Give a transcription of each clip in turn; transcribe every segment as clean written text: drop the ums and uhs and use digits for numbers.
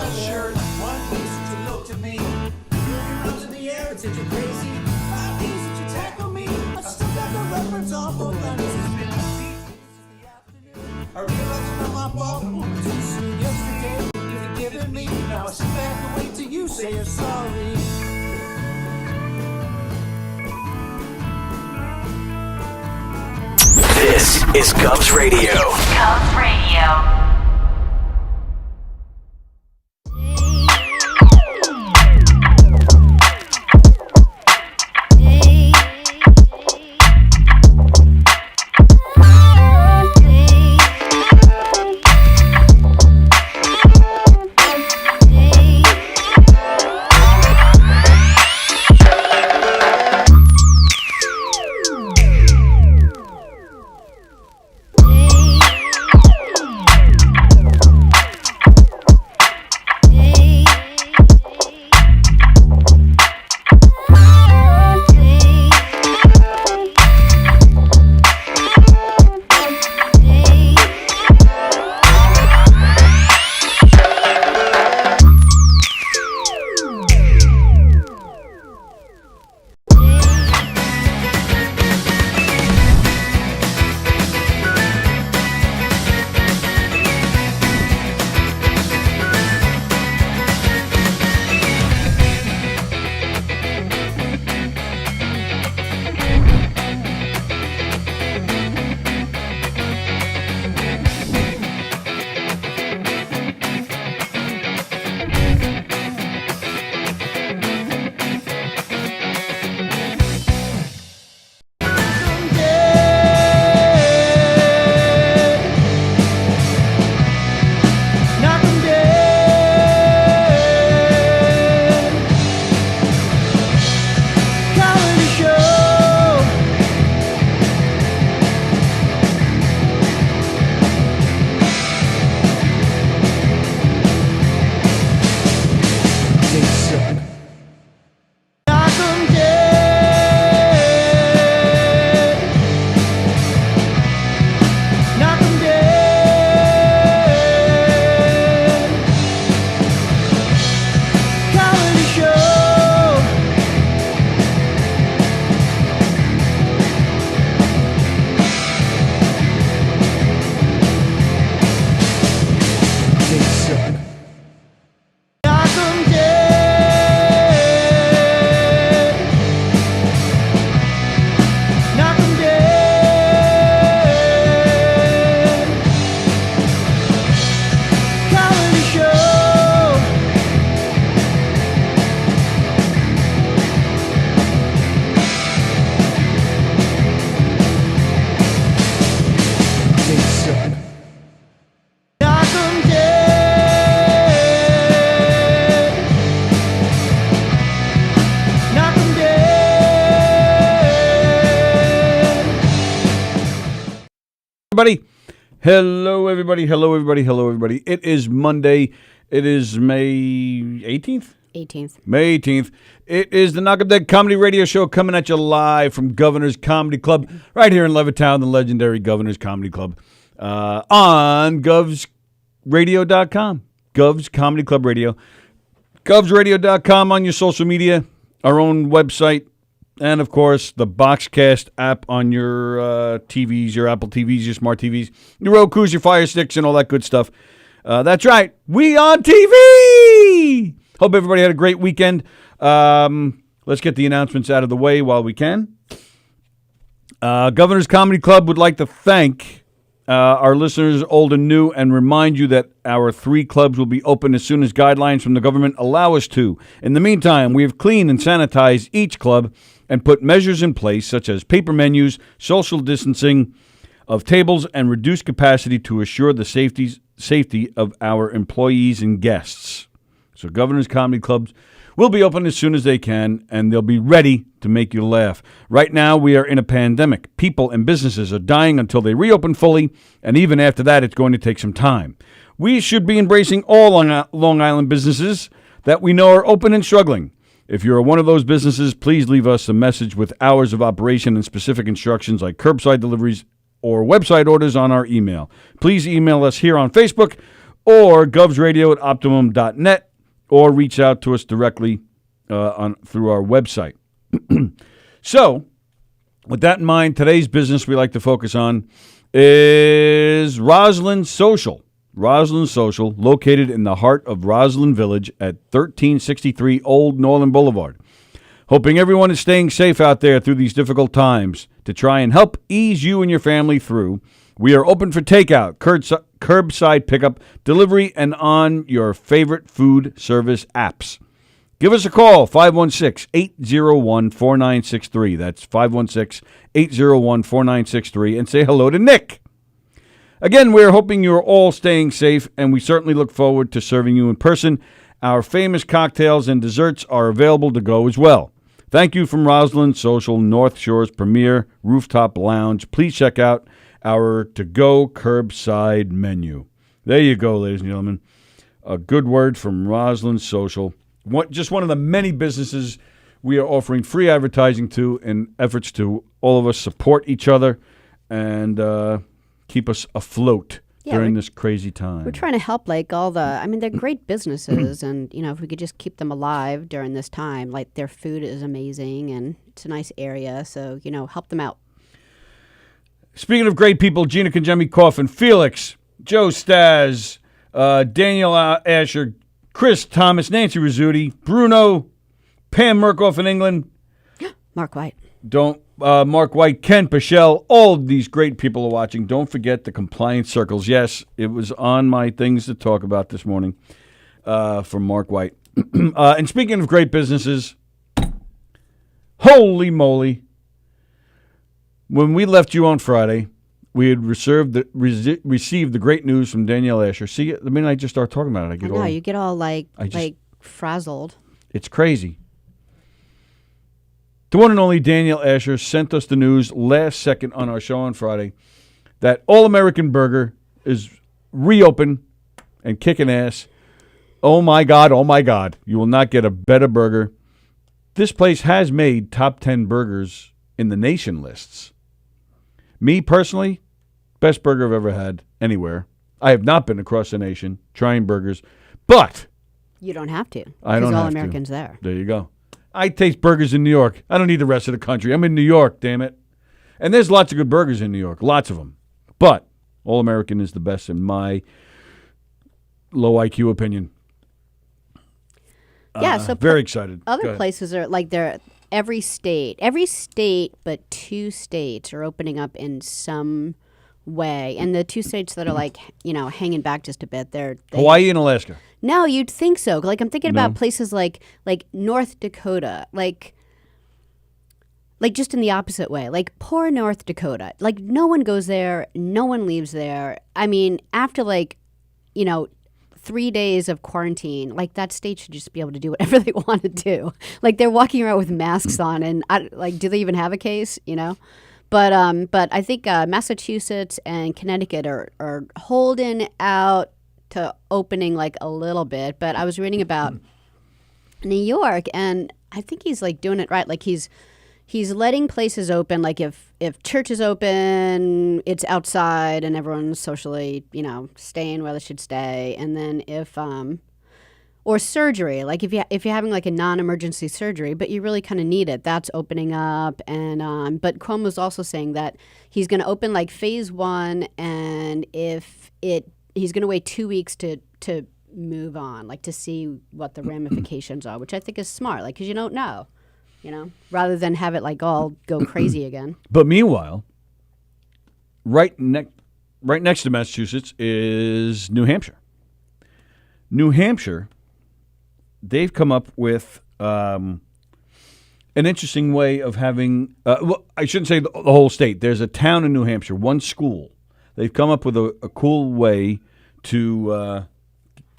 my shirt. One piece that you looked at me. Your arms in the air and said you're crazy. 5 days that you tackle me. I still got the reference off of my knees. It's been a beat. I realize it's not my fault. Too soon yesterday. You've forgiven me. Now I sit back and wait till you say you're sorry. This is Govs Radio. Govs Radio. Hello, everybody. It is Monday. It is May 18th? 18th. May 18th. It is the Knockem Comedy Radio Show coming at you live from Governor's Comedy Club right here in Levittown, the legendary Governor's Comedy Club, on govsradio.com. Govs Comedy Club Radio. Govsradio.com on your social media, our own website, and, of course, the Boxcast app on your TVs, your Apple TVs, your smart TVs, your Roku's, your Fire Sticks, and all that good stuff. That's right. We on TV! Hope everybody had a great weekend. Let's get the announcements out of the way while we can. Governor's Comedy Club would like to thank our listeners, old and new, and remind you that our 3 clubs will be open as soon as guidelines from the government allow us to. In the meantime, we have cleaned and sanitized each club and put measures in place such as paper menus, social distancing of tables, and reduced capacity to assure the safety of our employees and guests. So Governor's Comedy Clubs will be open as soon as they can, and they'll be ready to make you laugh. Right now, we are in a pandemic. People and businesses are dying until they reopen fully, and even after that, it's going to take some time. We should be embracing all Long Island businesses that we know are open and struggling. If you're one of those businesses, please leave us a message with hours of operation and specific instructions like curbside deliveries or website orders on our email. Please email us here on Facebook or govsradio@optimum.net, or reach out to us directly through our website. So, with that in mind, today's business we like to focus on is Roslyn Social. Roslyn Social, located in the heart of Roslyn Village at 1363 Old Northern Boulevard. Hoping everyone is staying safe out there through these difficult times. To try and help ease you and your family through, we are open for takeout, curbside pickup, delivery, and on your favorite food service apps. Give us a call, 516-801-4963. That's 516-801-4963, and say hello to Nick. Again, we're hoping you're all staying safe, and we certainly look forward to serving you in person. Our famous cocktails and desserts are available to go as well. Thank you from Roslyn Social, North Shore's premier rooftop lounge. Please check out our to-go curbside menu. There you go, ladies and gentlemen. A good word from Roslyn Social. Just one of the many businesses we are offering free advertising to in efforts to all of us support each other and keep us afloat during this crazy time. We're trying to help they're great businesses and, if we could just keep them alive during this time, their food is amazing and it's a nice area. So, help them out. Speaking of great people, Gina Conjemi Coffin, Felix, Joe Staz, Daniel Asher, Chris Thomas, Nancy Rizzuti, Bruno, Pam Murkoff in England. Mark White. Mark White, Ken Pichelle, all of these great people are watching. Don't forget the compliance circles. Yes, it was on my things to talk about this morning from Mark White. And speaking of great businesses, holy moly. When we left you on Friday, we had received the great news from Danielle Asher. See, the minute I just start talking about it, you get all frazzled. It's crazy. The one and only Danielle Asher sent us the news last second on our show on Friday that All American Burger is reopened and kicking ass. Oh my God. You will not get a better burger. This place has made top 10 burgers in the nation lists. Me personally, best burger I've ever had anywhere. I have not been across the nation trying burgers, but you don't have to. I don't have All Americans to. There. There you go. I taste burgers in New York. I don't need the rest of the country. I'm in New York, damn it. And there's lots of good burgers in New York, lots of them. But All American is the best in my low IQ opinion. Yeah, so very excited. Other places are they're every state but 2 states are opening up in some way. And the 2 states that are hanging back just a bit, they're Hawaii and Alaska. No, you'd think so. I'm thinking about places like North Dakota, like just in the opposite way. Poor North Dakota. No one goes there, no one leaves there. I mean, after 3 days of quarantine, that state should just be able to do whatever they want to do. They're walking around with masks on, and do they even have a case? But I think Massachusetts and Connecticut are holding out to opening a little bit. But I was reading about New York, and I think he's doing it right. He's letting places open. If church is open, it's outside and everyone's socially, staying where they should stay. And then if or surgery, if you're having a non-emergency surgery, but you really kind of need it, that's opening up. And but Cuomo's also saying that he's going to open phase 1, and he's going to wait 2 weeks to move on, to see what the ramifications are, which I think is smart, because you don't know. Rather than have it all go crazy again. But meanwhile, right next to Massachusetts is New Hampshire. New Hampshire, they've come up with an interesting way of having, I shouldn't say the whole state. There's a town in New Hampshire, one school. They've come up with a cool way to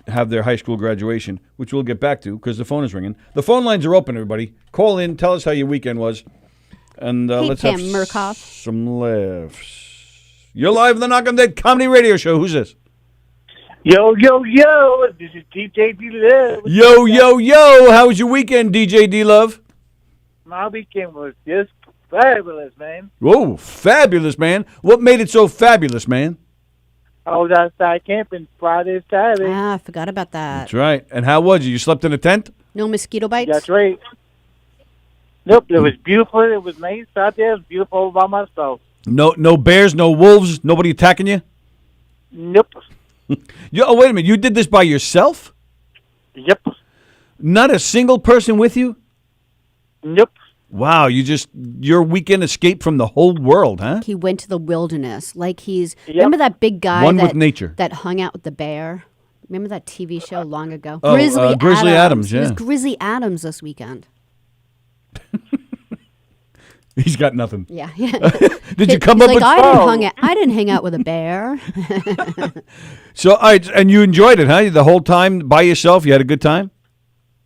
have their high school graduation, which we'll get back to because the phone is ringing. The phone lines are open, everybody. Call in. Tell us how your weekend was. And let's Pam have Murkoff. some laughs. You're live on the Knockem Dead Comedy Radio Show. Who's this? Yo, this is DJ D-Love. Yo. How was your weekend, DJ D-Love? My weekend was just fabulous, man. Whoa, fabulous, man. What made it so fabulous, man? I was outside camping Friday, Saturday. Ah, I forgot about that. That's right. And how was you? You slept in a tent? No mosquito bites? That's right. Nope, it was beautiful. It was nice out there. It was beautiful all by myself. No bears, no wolves, nobody attacking you? Nope. Oh, wait a minute. You did this by yourself? Yep. Not a single person with you? Nope. Wow, your weekend escape from the whole world, huh? He went to the wilderness. Like Yep. remember that big guy One with nature. that hung out with the bear? Remember that TV show long ago? Oh, Grizzly Adams, It was yeah. Grizzly Adams this weekend. He's got nothing. Yeah. yeah. Did you come He's up with... I didn't hang out with a bear. So, all right, and you enjoyed it, huh? The whole time by yourself? You had a good time?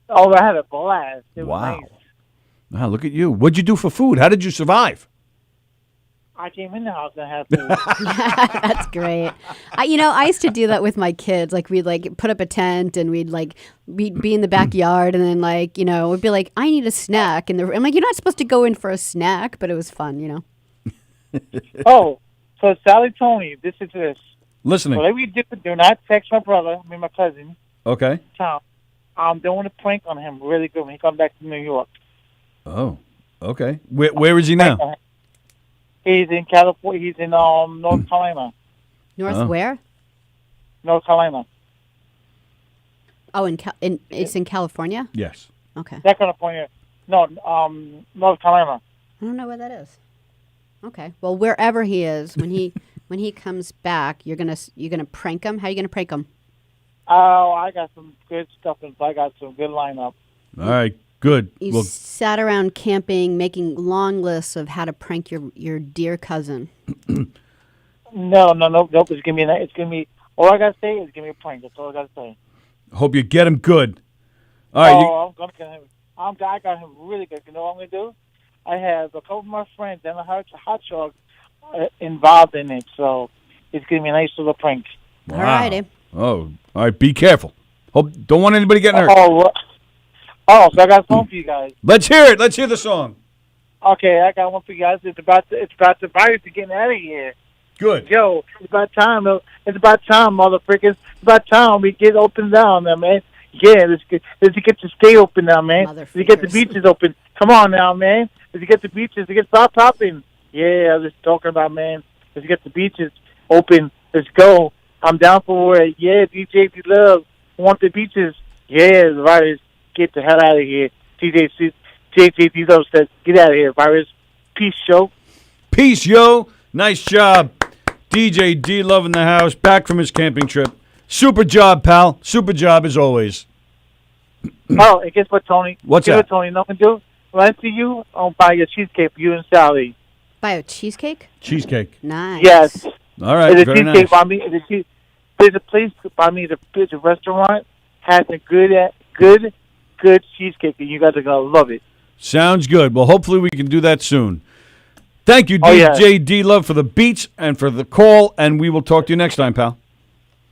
Oh, I had a blast. It was Wow. nice. Wow, look at you. What'd you do for food? How did you survive? I came in the house and had food. That's great. I used to do that with my kids. Like we'd put up a tent and we'd be in the backyard and then we'd be like, I need a snack. And I'm like, you're not supposed to go in for a snack, but it was fun, Oh, so Sallie told me, this is this. Listening. Whatever you do not text my brother, my cousin, Okay. Tom. I'm doing a prank on him really good when he comes back to New York. Oh, okay. Where is he now? He's in California. He's in North Carolina. North where? North Carolina. Oh, it's in California? Yes. Okay. Not California. No, North Carolina. I don't know where that is. Okay. Well, wherever he is, when he comes back, you're gonna prank him. How are you gonna prank him? Oh, I got some good stuff. I got some good lineup. All right, good. You sat around camping, making long lists of how to prank your dear cousin. No. It's gonna be. All I gotta say is give me a prank. That's all I gotta say. hope you get him good. All right. I'm gonna get him. I got him really good. You know what I'm gonna do? I have a couple of my friends and a hot dog involved in it, so it's gonna be a nice little prank. Wow. All righty. Oh, all right. Be careful. Don't want anybody getting hurt. So I got a song for you guys. Let's hear it. Let's hear the song. Okay, I got one for you guys. It's about the virus to getting out of here. Good. Yo, it's about time. It's about time, motherfuckers. It's about time we get open down now, man. Yeah, let's get the state open now, man. Let's get the beaches open. Come on now, man. Let's get the beaches. Let's start popping. Yeah, let's talking about, man. Let's get the beaches open. Let's go. I'm down for it. Yeah, DJ Love. Want the beaches. Yeah, the virus. Get the hell out of here. JJD Love says, get out of here, virus. Peace, show. Peace, yo. Nice job. DJ D Love in the house, back from his camping trip. Super job, pal. Super job as always. Oh, and guess what, Tony? What's guess that? What, Tony? Nothing to do. When I see you, I'll buy you a cheesecake for you and Sallie. Buy a cheesecake? Cheesecake. Nice. Yes. All right, There's a very cheesecake nice. by me. There's a place by me. There's a restaurant has a good cheesecake, and you guys are gonna love it. Sounds good. Well, hopefully we can do that soon. Thank you, Oh, yeah. DJ D Love, for the beats and for the call, and we will talk to you next time, pal.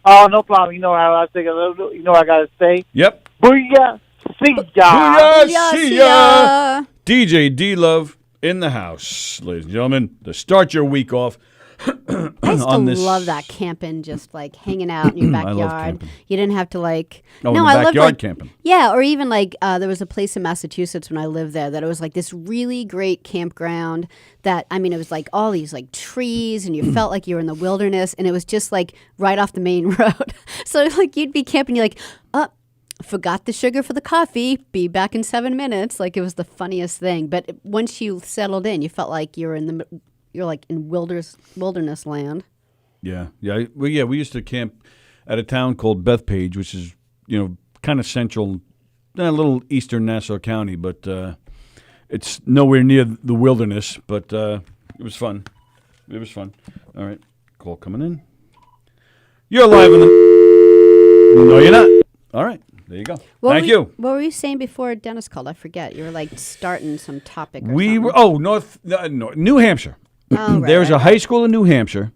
Oh, no problem. You know how I think a little. You know what I gotta say. Yep. Booyah! See ya! Booyah! See ya! DJ D Love in the house, ladies and gentlemen, to start your week off. I used to love that camping, just hanging out in your I love backyard. camping. You didn't have to Oh, in the I loved backyard camping. Yeah, or even there was a place in Massachusetts when I lived there that it was this really great campground that, it was all these trees and you felt like you were in the wilderness and it was just right off the main road. So you'd be camping, you're forgot the sugar for the coffee, be back in 7 minutes. It was the funniest thing. But once you settled in, you felt like you're in wilderness land. Yeah. We used to camp at a town called Bethpage, which is, kind of central, a little eastern Nassau County, but it's nowhere near the wilderness, but it was fun. It was fun. All right. Call coming in. You're live in the... No, you're not. All right. There you go. Thank you. What were you saying before Dennis called? I forget. You were starting some topic or We something. were, New Hampshire. Oh, right, There's right, a high school in New Hampshire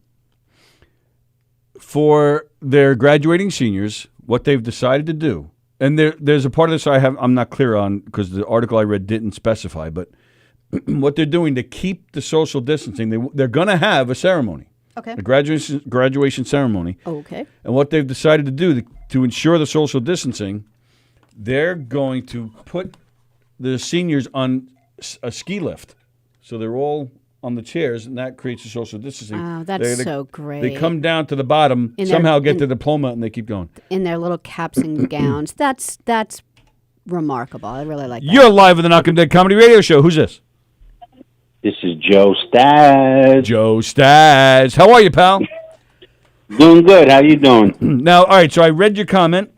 for their graduating seniors, what they've decided to do. And there's a part of this I'm not clear on because the article I read didn't specify, but what they're doing to keep the social distancing, they're going to have a ceremony. Okay. a graduation ceremony. Okay. And what they've decided to do to ensure the social distancing, they're going to put the seniors on a ski lift. So they're all on the chairs, and that creates a social distancing. Oh, that's so great. They come down to the bottom, somehow get the diploma, and they keep going. In their little caps and gowns. That's remarkable. I really like that. You're live with the Knockem Dead Comedy Radio Show. Who's this? This is Joe Staz. Joe Staz. How are you, pal? Doing good. How you doing? Now, all right, so I read your comment.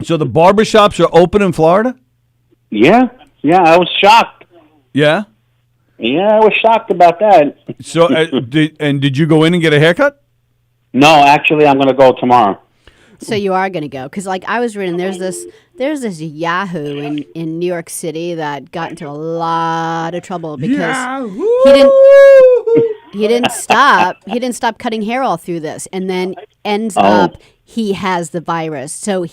So the barbershops are open in Florida? Yeah, I was shocked. Yeah? Yeah, I was shocked about that. So, did you go in and get a haircut? No, actually, I'm going to go tomorrow. So you are going to go because, like, I was reading there's this Yahoo in New York City that got into a lot of trouble because he didn't stop cutting hair all through this, and then ends up he has the virus. So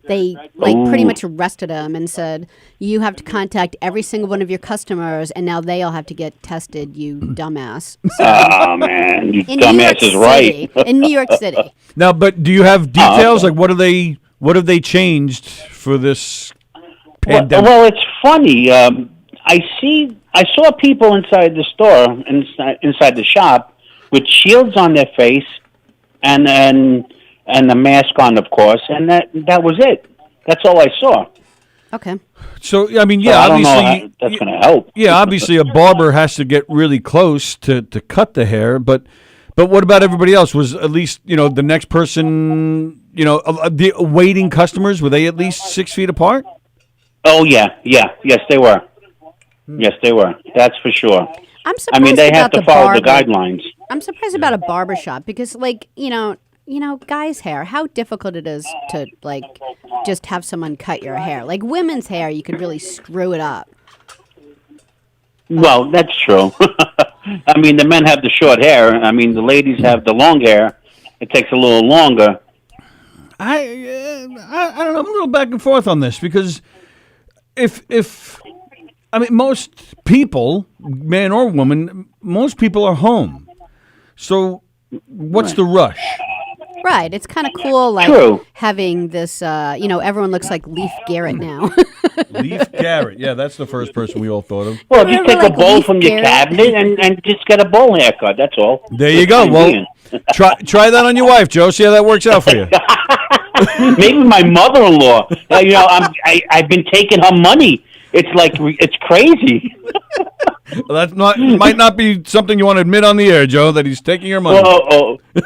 they pretty much arrested him and said, you have to contact every single one of your customers, and now they all have to get tested, you dumbass. So, Oh, man, you dumbass is right. In New York City. Now, but do you have details? Like, what have they changed for this pandemic? Well, it's funny. I saw people inside the store, inside the shop, with shields on their face, and the mask on, of course, and that was it. That's all I saw. Okay. So, I mean, So yeah, I don't know obviously, how that's going to help. yeah, obviously, a barber has to get really close to cut the hair. But what about everybody else? Was at least the next person, the waiting customers, were they at least 6 feet apart? Oh yes, they were. Yes, they were. That's for sure. I'm surprised. I mean, they have about to follow the guidelines. I'm surprised about a barbershop because, like, guys' hair, how difficult it is to, like, just have someone cut your hair. Like, women's hair, you could really screw it up. Well, that's true. I mean, the men have the short hair. I mean, the ladies have the long hair. It takes a little longer. I don't know. I'm a little back and forth on this because if I mean, most people, man or woman, most people are home. So what's the rush? Right. It's kind of cool, like, True. having this, everyone looks like Leif Garrett now. Leif Garrett. Yeah, that's the first person we all thought of. Well, just Remember, take like, a bowl Leif from your Garrett? cabinet and just get a bowl haircut. That's all. There you go. Well, try that on your wife, Joe. See how that works out for you. Maybe my mother-in-law. I've been taking her money. It's like it's crazy. Well, might not be something you want to admit on the air, Joe, that he's taking your money.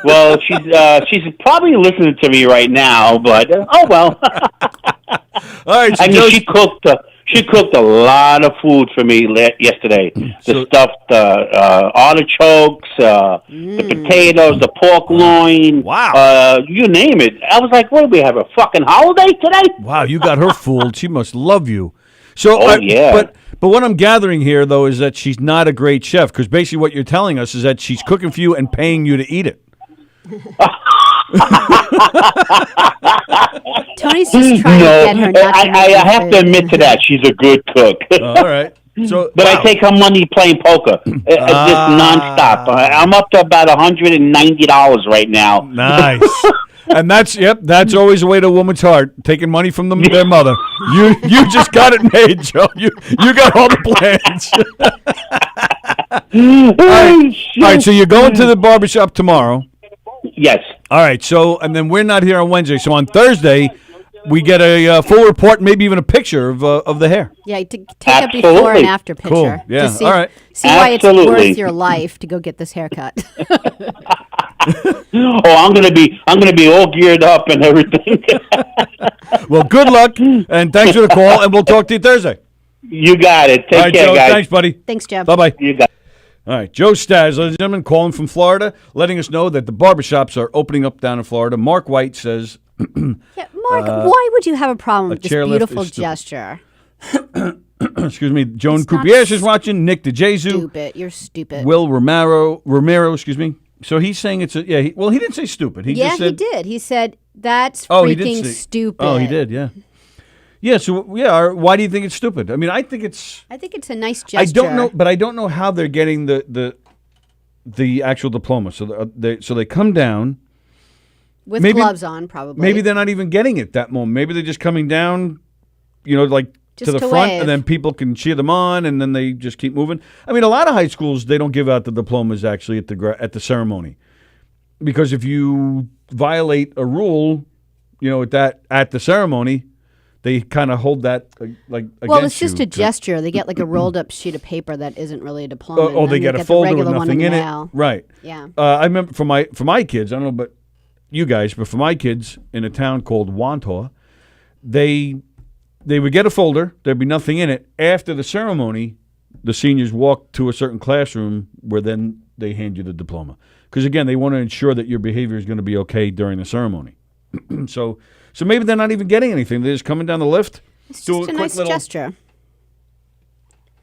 Well, she's probably listening to me right now, but oh well. All right, so I mean, she cooked a lot of food for me yesterday. The stuffed artichokes, the potatoes, the pork loin. Wow. You name it. I was like, what, do we have a fucking holiday today? Wow, you got her fooled. She must love you. So, yeah. But what I'm gathering here, though, is that she's not a great chef, because basically what you're telling us is that she's cooking for you and paying you to eat it. Tony's just trying to get her not to I have to admit to that. She's a good cook. All right. So, But I take her money playing poker. Just nonstop. I'm up to about $190 right now. Nice. And that's always a way to a woman's heart, taking money from their mother. You just got it made, Joe. You got all the plans. All right, so you're going to the barbershop tomorrow. Yes. All right, so, and then we're not here on Wednesday. So on Thursday, we get a full report, maybe even a picture of the hair. Yeah, to take a before and after picture. Cool. Yeah, To see, all right. See why it's Absolutely. worth your life to go get this haircut. I'm gonna be all geared up and everything. Well, good luck, and thanks for the call, and we'll talk to you Thursday. You got it. All Take right, care, Joe. guys. Thanks, buddy. Thanks, Joe. Bye-bye. You got it. All right, Joe Staz, ladies and gentlemen, calling from Florida, letting us know that the barbershops are opening up down in Florida. Mark White says... Yeah, Mark, why would you have a problem with this chairlift beautiful is stupid. gesture? Excuse me, Joan It's not Croupier is watching, Nick DeJesus, Stupid. You're stupid. Will Romero, excuse me. So he's saying it's he didn't say stupid. He just said, he did. He said, that's he did freaking say- stupid. Oh, he did, yeah. Yeah, so, why do you think it's stupid? I mean, I think it's... I think it's a nice gesture. I don't know how they're getting the the actual diploma. So they come down. With gloves on, probably. Maybe they're not even getting it that moment. Maybe they're just coming down, like just to the front, wave. and then people can cheer them on, and then they just keep moving. I mean, a lot of high schools, they don't give out the diplomas actually at the ceremony, because if you violate a rule, at the ceremony, they kind of hold that against well, it's just you a gesture. They get like a rolled up sheet of paper that isn't really a diploma. Oh, they get a folder with nothing in it. Mail. Right. Yeah. I remember for my kids, I don't know about you guys, but for my kids in a town called Wantor, they would get a folder. There'd be nothing in it. After the ceremony, the seniors walk to a certain classroom where then they hand you the diploma. Because, again, they want to ensure that your behavior is going to be okay during the ceremony. So maybe they're not even getting anything. They're just coming down the lift. It's just a nice gesture.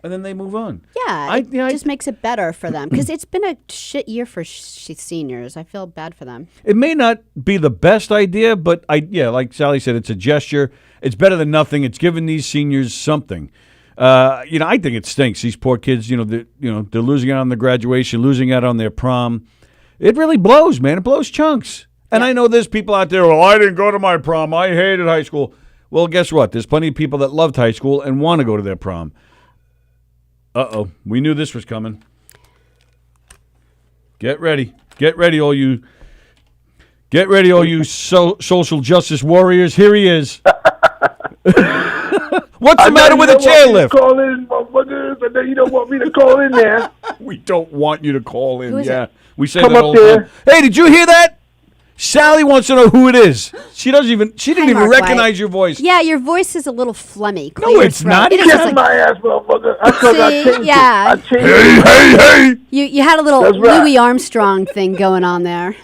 And then they move on. Yeah, it just makes it better for them. Because it's been a shit year for seniors. I feel bad for them. It may not be the best idea, but like Sallie said, it's a gesture. It's better than nothing. It's giving these seniors something. I think it stinks. These poor kids, they're losing out on the graduation, losing out on their prom. It really blows, man. It blows chunks. And I know there's people out there, I didn't go to my prom. I hated high school. Well, guess what? There's plenty of people that loved high school and want to go to their prom. Uh-oh. We knew this was coming. Get ready. Get ready, all you social justice warriors. Here he is. What's the matter with a chairlift? Call in, motherfuckers. I know you don't want me to call in there. We don't want you to call in. Who is it? We say Come that up all the there. time. Hey, did you hear that? Sallie wants to know who it is. She didn't even Mark recognize White. your voice. Yeah, your voice is a little phlegmy. No, it's not. It is Kiss just my ass, motherfucker. I changed it. yeah. I changed it. Hey. You had a little That's right. Louis Armstrong thing going on there.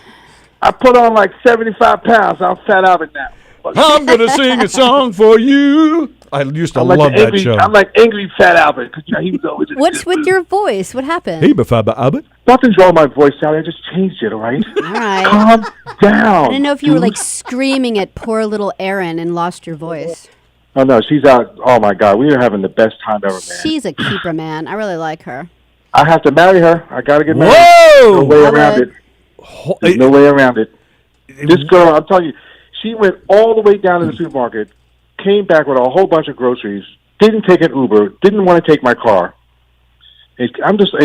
I put on like 75 pounds. I'm fat out of it now. I'm going to sing a song for you. I used to I'm like love that angry, show. I'm like angry fat Albert because he was always. What's with your voice? What happened? Hey, Bafaba Albert. Nothing's wrong with my voice, Sally. I just changed it. All right. All right. Calm down. I didn't know if you were like screaming at poor little Erin and lost your voice. Oh no, she's out. Oh my God, we are having the best time ever, man. She's a keeper, man. I really like her. I have to marry her. I got to get married. Whoa! No way I around would. it. There's no way around it. This girl, I'm telling you, she went all the way down to the supermarket, came back with a whole bunch of groceries, didn't take an Uber, didn't want to take my car. And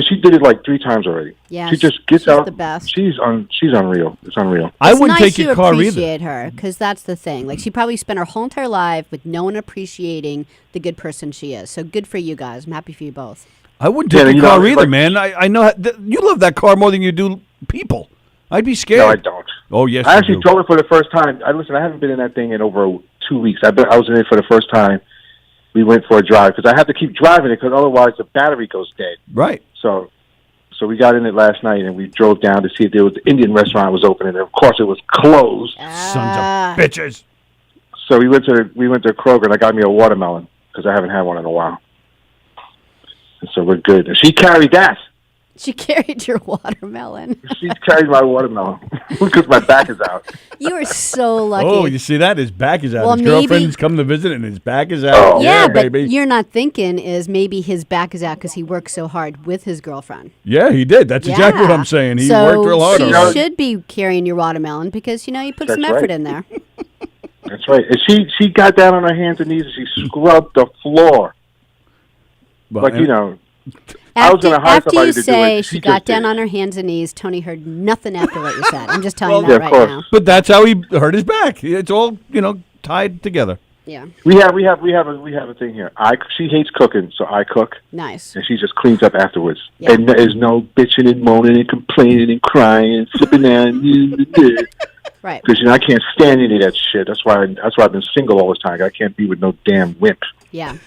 she did it like 3 times already. Yeah, she just gets she's out. the best. She's unreal. It's unreal. I It's wouldn't nice take your you car either. appreciate her, because that's the thing. Like, she probably spent her whole entire life with no one appreciating the good person she is. So good for you guys. I'm happy for you both. I wouldn't take your car either, man. I know you love that car more than you do people. I'd be scared. No, I don't. Oh, yes, I you actually do. drove it for the first time. I haven't been in that thing in over 2 weeks. I was in it for the first time. We went for a drive because I have to keep driving it because otherwise the battery goes dead. Right. So we got in it last night and we drove down to see if there was the Indian restaurant was open, and of course it was closed. Sons of bitches. So we went to Kroger and I got me a watermelon because I haven't had one in a while. And so we're good. And she carried that. She carried your watermelon. She carried my watermelon because my back is out. You are so lucky. Oh, you see that? His back is out. Well, his maybe- girlfriend's come to visit and his back is out. Oh. yeah, but baby. you're not thinking is maybe his back is out because he worked so hard with his girlfriend. Yeah, he did. That's exactly what I'm saying. He worked real hard on So it. she should be carrying your watermelon because, you put some That's effort right. in there. That's right. And she got down on her hands and knees and she scrubbed the floor. But, I was gonna hire After somebody you to do say it. she She got just did down it. on her hands and knees, Tony heard nothing after what you said. I'm just telling you yeah, that of right course. now. but that's how he hurt his back. It's all, tied together. Yeah, We have a thing here. She hates cooking, so I cook, nice. and she just cleans up afterwards. Yeah. And there's no bitching and moaning and complaining and crying and flipping out. Right. Because I can't stand any of that shit. That's why I've been single all this time. I can't be with no damn wimp. Yeah.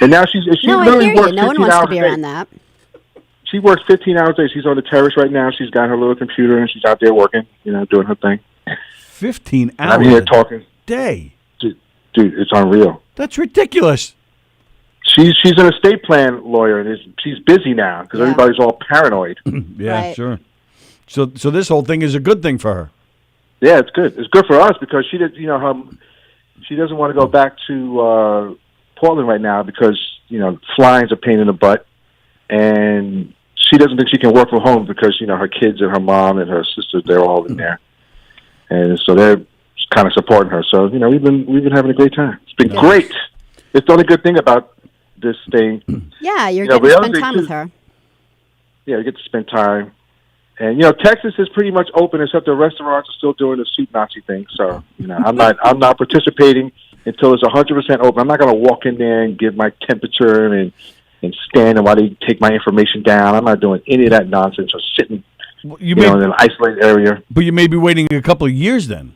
And now she No, I literally hear works you. No one 15 wants to hours be a day. around that. She works 15 hours a day. She's on the terrace right now. She's got her little computer and she's out there working, doing her thing. 15 And hours I'm here a talking. day. Dude, it's unreal. That's ridiculous. She's an estate plan lawyer, and she's busy now because Yeah. everybody's all paranoid. Yeah, Right. sure. So this whole thing is a good thing for her. Yeah, it's good. It's good for us because she did. She doesn't want to go back to Portland right now because flying's a pain in the butt, and she doesn't think she can work from home because her kids and her mom and her sisters, they're all in there, and so they're kind of supporting her. So we've been having a great time. It's been great. It's the only good thing about this thing. Yeah, you're getting to spend time with her. Yeah, you get to spend time. And Texas is pretty much open, except the restaurants are still doing the soup Nazi thing. So I'm not participating until it's 100% open. I'm not going to walk in there and give my temperature and stand and while they take my information down. I'm not doing any of that nonsense or sitting in an isolated area. But you may be waiting a couple of years then.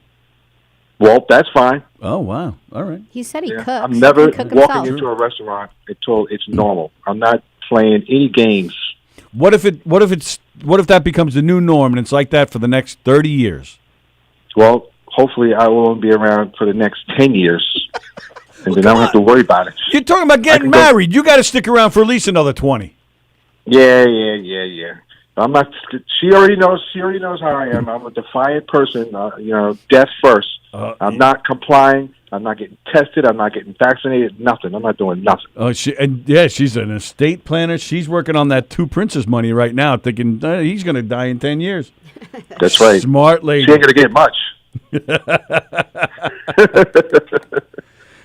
Well, that's fine. Oh wow! All right. He said he cooks. I'm never He can cook walking himself. into a restaurant until it's normal. I'm not playing any games. What if that becomes the new norm and it's like that for the next 30 years? Well, hopefully I will be around for the next 10 years, and then I don't have to worry about it. You're talking about getting married. You got to stick around for at least another 20. Yeah. I'm not. She already knows. She already knows how I am. I'm a defiant person. Death first. I'm not complying. I'm not getting tested. I'm not getting vaccinated. Nothing. I'm not doing nothing. Oh, she's an estate planner. She's working on that Two Princes money right now, thinking he's going to die in 10 years. That's right. Smart lady. She ain't going to get much.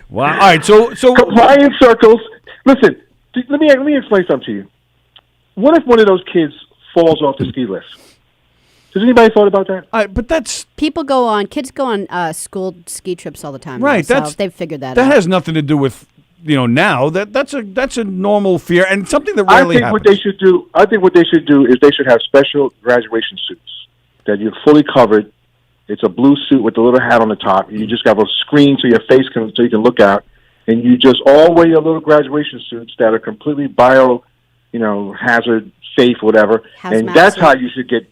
Wow. All right. So compliance circles. Listen. Let me explain something to you. What if one of those kids falls off the ski lift? Has anybody thought about that? But kids go on school ski trips all the time. Right. Now, so they've figured that out. That has nothing to do with now. That's a normal fear and something that rarely happens. What they should do. I think what they should do is they should have special graduation suits that you're fully covered. It's a blue suit with a little hat on the top. You just got a screen so your face so you can look out, and you just all wear your little graduation suits that are completely hazard safe, whatever. And that's how you should get.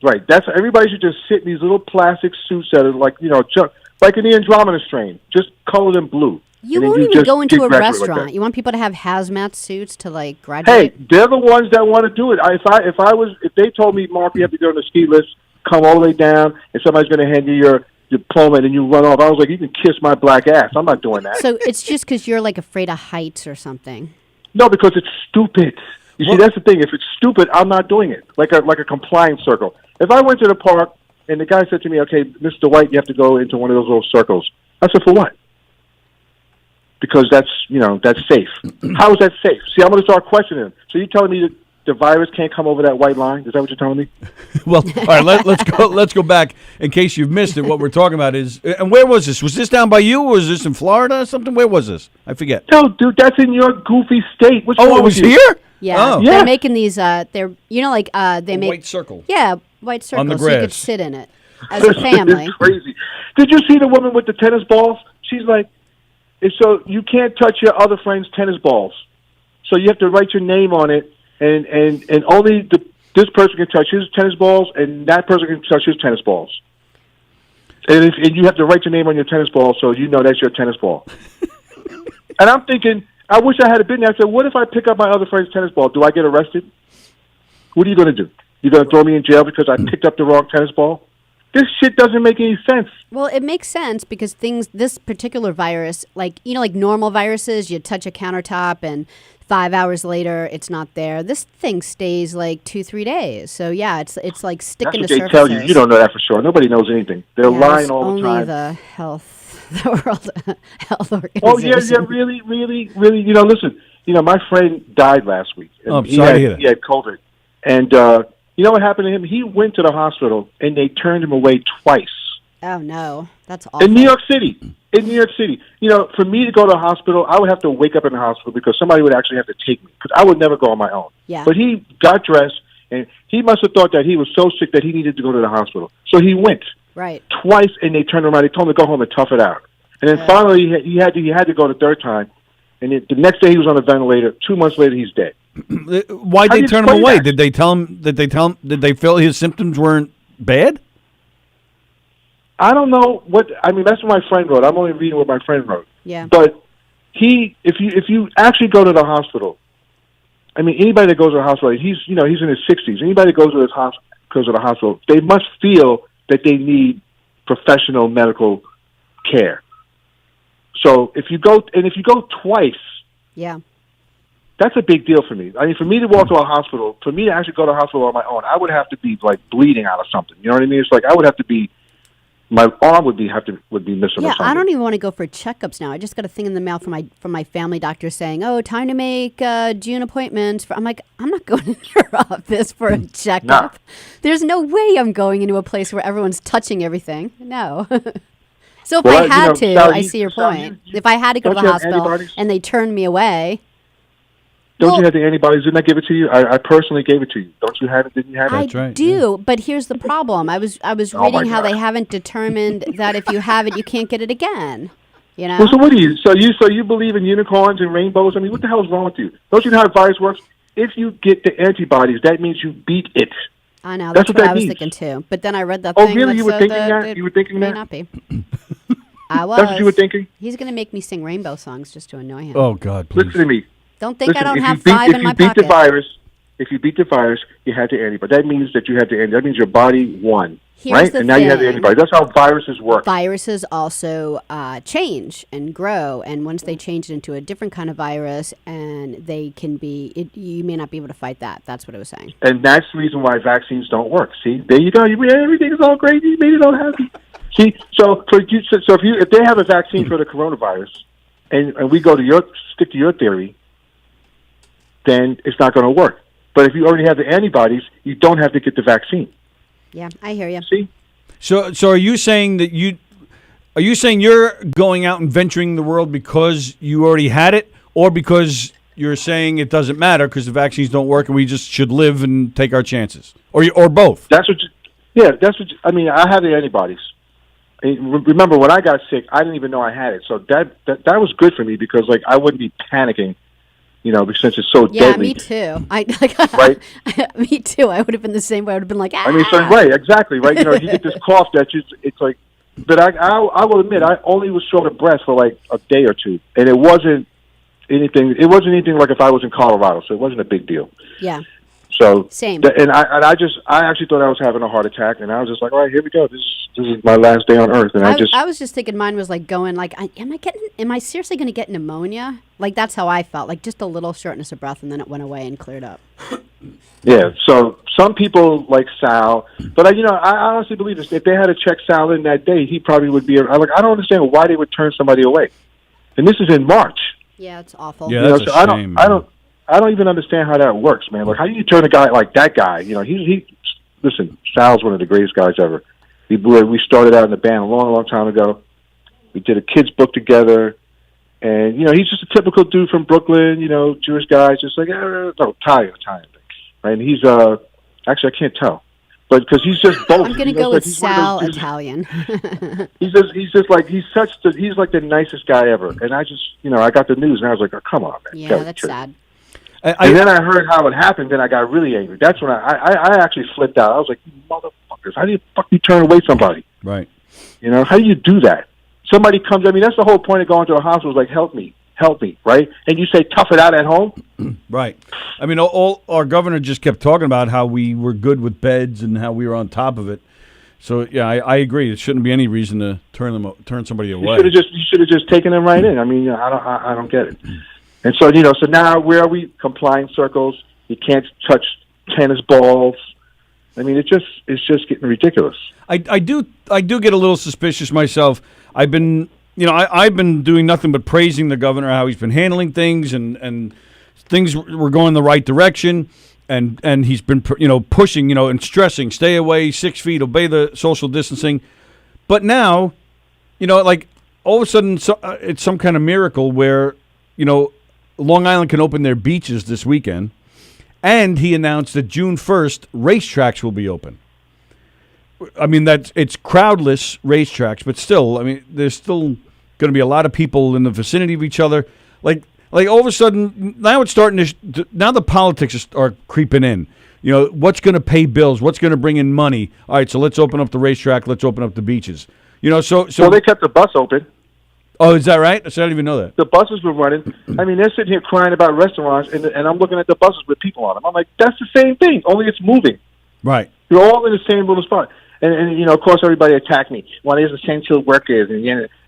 Right. Everybody should just sit in these little plastic suits that are like in the Andromeda strain. Just color them blue. You won't even go into a restaurant. You want people to have hazmat suits to graduate. Hey, they're the ones that want to do it. If they told me, Mark, you have to go on the ski list, come all the way down, and somebody's going to hand you your diploma and then you run off, I was like, you can kiss my black ass. I'm not doing that. So it's just because you're afraid of heights or something. No, because it's stupid. You see, that's the thing. If it's stupid, I'm not doing it. Like a compliance circle. If I went to the park and the guy said to me, okay, Mr. White, you have to go into one of those little circles. I said, for what? Because that's safe. How is that safe? See, I'm going to start questioning him. So you're telling me that the virus can't come over that white line? Is that what you're telling me? Well, all right, let's go back in case you've missed it. What we're talking about is, and where was this? Was this down by you, or was this in Florida or something? Where was this? I forget. No, dude, that's in your goofy state. What's wrong it was with you? here? Yeah, they're making these. They make white circle. Yeah, white circle, on the so you could sit in it as a family. It's crazy. Did you see the woman with the tennis balls? She's like, so you can't touch your other friend's tennis balls. So you have to write your name on it, and only this person can touch his tennis balls, and that person can touch his tennis balls. And you have to write your name on your tennis ball so you know that's your tennis ball. And I'm thinking, I wish I had been there. I said, what if I pick up my other friend's tennis ball? Do I get arrested? What are you going to do? You going to throw me in jail because I picked up the wrong tennis ball? This shit doesn't make any sense. Well, it makes sense because this particular virus, like normal viruses, you touch a countertop and 5 hours later it's not there. This thing stays 2-3 days. So yeah, it's like sticking to surfaces. That's what they tell you. You don't know that for sure. Nobody knows anything. They're lying all the time. Only the World Health Organization. Oh yeah, really. Listen. My friend died last week. Oh, I'm sorry to hear that. He had COVID, and you know what happened to him? He went to the hospital, and they turned him away twice. Oh, no. That's awful. In New York City. For me to go to the hospital, I would have to wake up in the hospital because somebody would actually have to take me because I would never go on my own. Yeah. But he got dressed, and he must have thought that he was so sick that he needed to go to the hospital. So he went. Right. Twice, and they turned him around. They told him to go home and tough it out. And then finally, he had to go the third time. And the next day, he was on a ventilator. 2 months later, he's dead. Why'd they turn him away? Did they tell him? Did they feel his symptoms weren't bad? I don't know what. I mean, that's what my friend wrote. I'm only reading what my friend wrote. Yeah. But if you actually go to the hospital, I mean, anybody that goes to the hospital, he's in his 60s. Anybody that goes to the hospital, they must feel that they need professional medical care. So if you go twice, yeah, That's a big deal for me. I mean, for me to walk to a hospital, for me to actually go to a hospital on my own, I would have to be like bleeding out of something. You know what I mean? It's like I would have to be. My arm would be missing. Or something. I don't even want to go for checkups now. I just got a thing in the mail from my family doctor saying, "Oh, time to make June appointments." I'm like, I'm not going to your office for a checkup. Nah. There's no way I'm going into a place where everyone's touching everything. No. So if Well, I had to, Sally, I see your Sally, point. If I had to go to don't the you have hospital antibodies? and they turned me away. Don't you have the antibodies? Didn't I give it to you? I personally gave it to you. Don't you have it? Didn't you have it? I right, do, but here's the problem. I was Oh, reading my how God. they haven't determined that if you have it, you can't get it again. You know? Well, so what do you? So you believe in unicorns and rainbows? I mean, what the hell is wrong with you? Don't you know how a virus works? If you get the antibodies, that means you beat it. I know. That's That's what what that I was means. thinking too. But then I read that Oh, thing. really? That You were said thinking that that? it You were thinking may that? not be. I was. That's what you were thinking? He's going to make me sing rainbow songs just to annoy him. Oh God, please. Listen to me. Don't think Listen, I don't if have you beat, five in my If you beat pocket. the virus, you had the antibody. That means that you had the antibody. That means your body won, Here's right? the And now you have the thing. antibody. That's how viruses work. Viruses also change and grow, and once they change it into a different kind of virus, and they can be, you may not be able to fight that. That's what I was saying. And that's the reason why vaccines don't work. See, there you go. Everything is all great. You made it all happy. See, if they have a vaccine for the coronavirus, and we stick to your theory, then it's not going to work. But if you already have the antibodies, you don't have to get the vaccine. Yeah, I hear you. See? So are you saying that you're going out and venturing the world because you already had it, or because you're saying it doesn't matter because the vaccines don't work and we just should live and take our chances, or both? That's what. I mean, I have the antibodies. And remember, when I got sick, I didn't even know I had it. So that was good for me because I wouldn't be panicking. Since it's so Yeah, deadly. me too. Right? Me too. I would have been the same way. I would have been like, ah. I mean, so right, exactly, right. You get this cough that it's like. But I will admit, I only was short of breath for a day or two, and it wasn't anything. It wasn't anything like if I was in Colorado, so it wasn't a big deal. Yeah. So Same. And I actually thought I was having a heart attack, and I was just like, all right, here we go. This is my last day on Earth, and I was just thinking mine was going am I seriously going to get pneumonia? That's how I felt, just a little shortness of breath, and then it went away and cleared up. Yeah, so some people like Sal, but I honestly believe this. If they had to check Sal in that day, he probably would be. I don't understand why they would turn somebody away, and this is in March. Yeah, it's awful. Yeah, that's a shame. I don't even understand how that works, man. How do you turn a guy like that guy? Listen, Sal's one of the greatest guys ever. We started out in the band a long, long time ago. We did a kids book together, and he's just a typical dude from Brooklyn. Jewish guy, just Italian, right? And he's actually I can't tell, but because he's just both. I'm going to go with Sal Italian. He's like the nicest guy ever. And I just I got the news and I was like, oh, come on, man. Yeah, that's sad. And then I heard how it happened, then I got really angry. That's when I actually flipped out. I was like, you motherfuckers, how do you turn away somebody? Right. How do you do that? Somebody comes, that's the whole point of going to a hospital is help me, right? And you say, tough it out at home? Right. I mean, all our governor just kept talking about how we were good with beds and how we were on top of it. So, yeah, I agree. It shouldn't be any reason to turn somebody away. You should have just taken them right in. I mean, I don't get it. And so, so now where are we? Compliance circles. You can't touch tennis balls. I mean, it's just getting ridiculous. I do get a little suspicious myself. I've been doing nothing but praising the governor, how he's been handling things, and things were going the right direction, and he's been pushing, and stressing, stay away, 6 feet, obey the social distancing. But now, all of a sudden, it's some kind of miracle where, Long Island can open their beaches this weekend, and he announced that June 1st, racetracks will be open. I mean, it's crowdless racetracks, but still, I mean, there's still going to be a lot of people in the vicinity of each other. Like all of a sudden, now it's starting now the politics are creeping in. What's going to pay bills? What's going to bring in money? All right, so let's open up the racetrack. Let's open up the beaches. So well, they kept the bus open. Oh, is that right? I didn't even know that. The buses were running. I mean, they're sitting here crying about restaurants, and I'm looking at the buses with people on them. I'm like, that's the same thing, only it's moving. Right. You're all in the same little spot. And of course, everybody attacked me. Well, there's essential workers.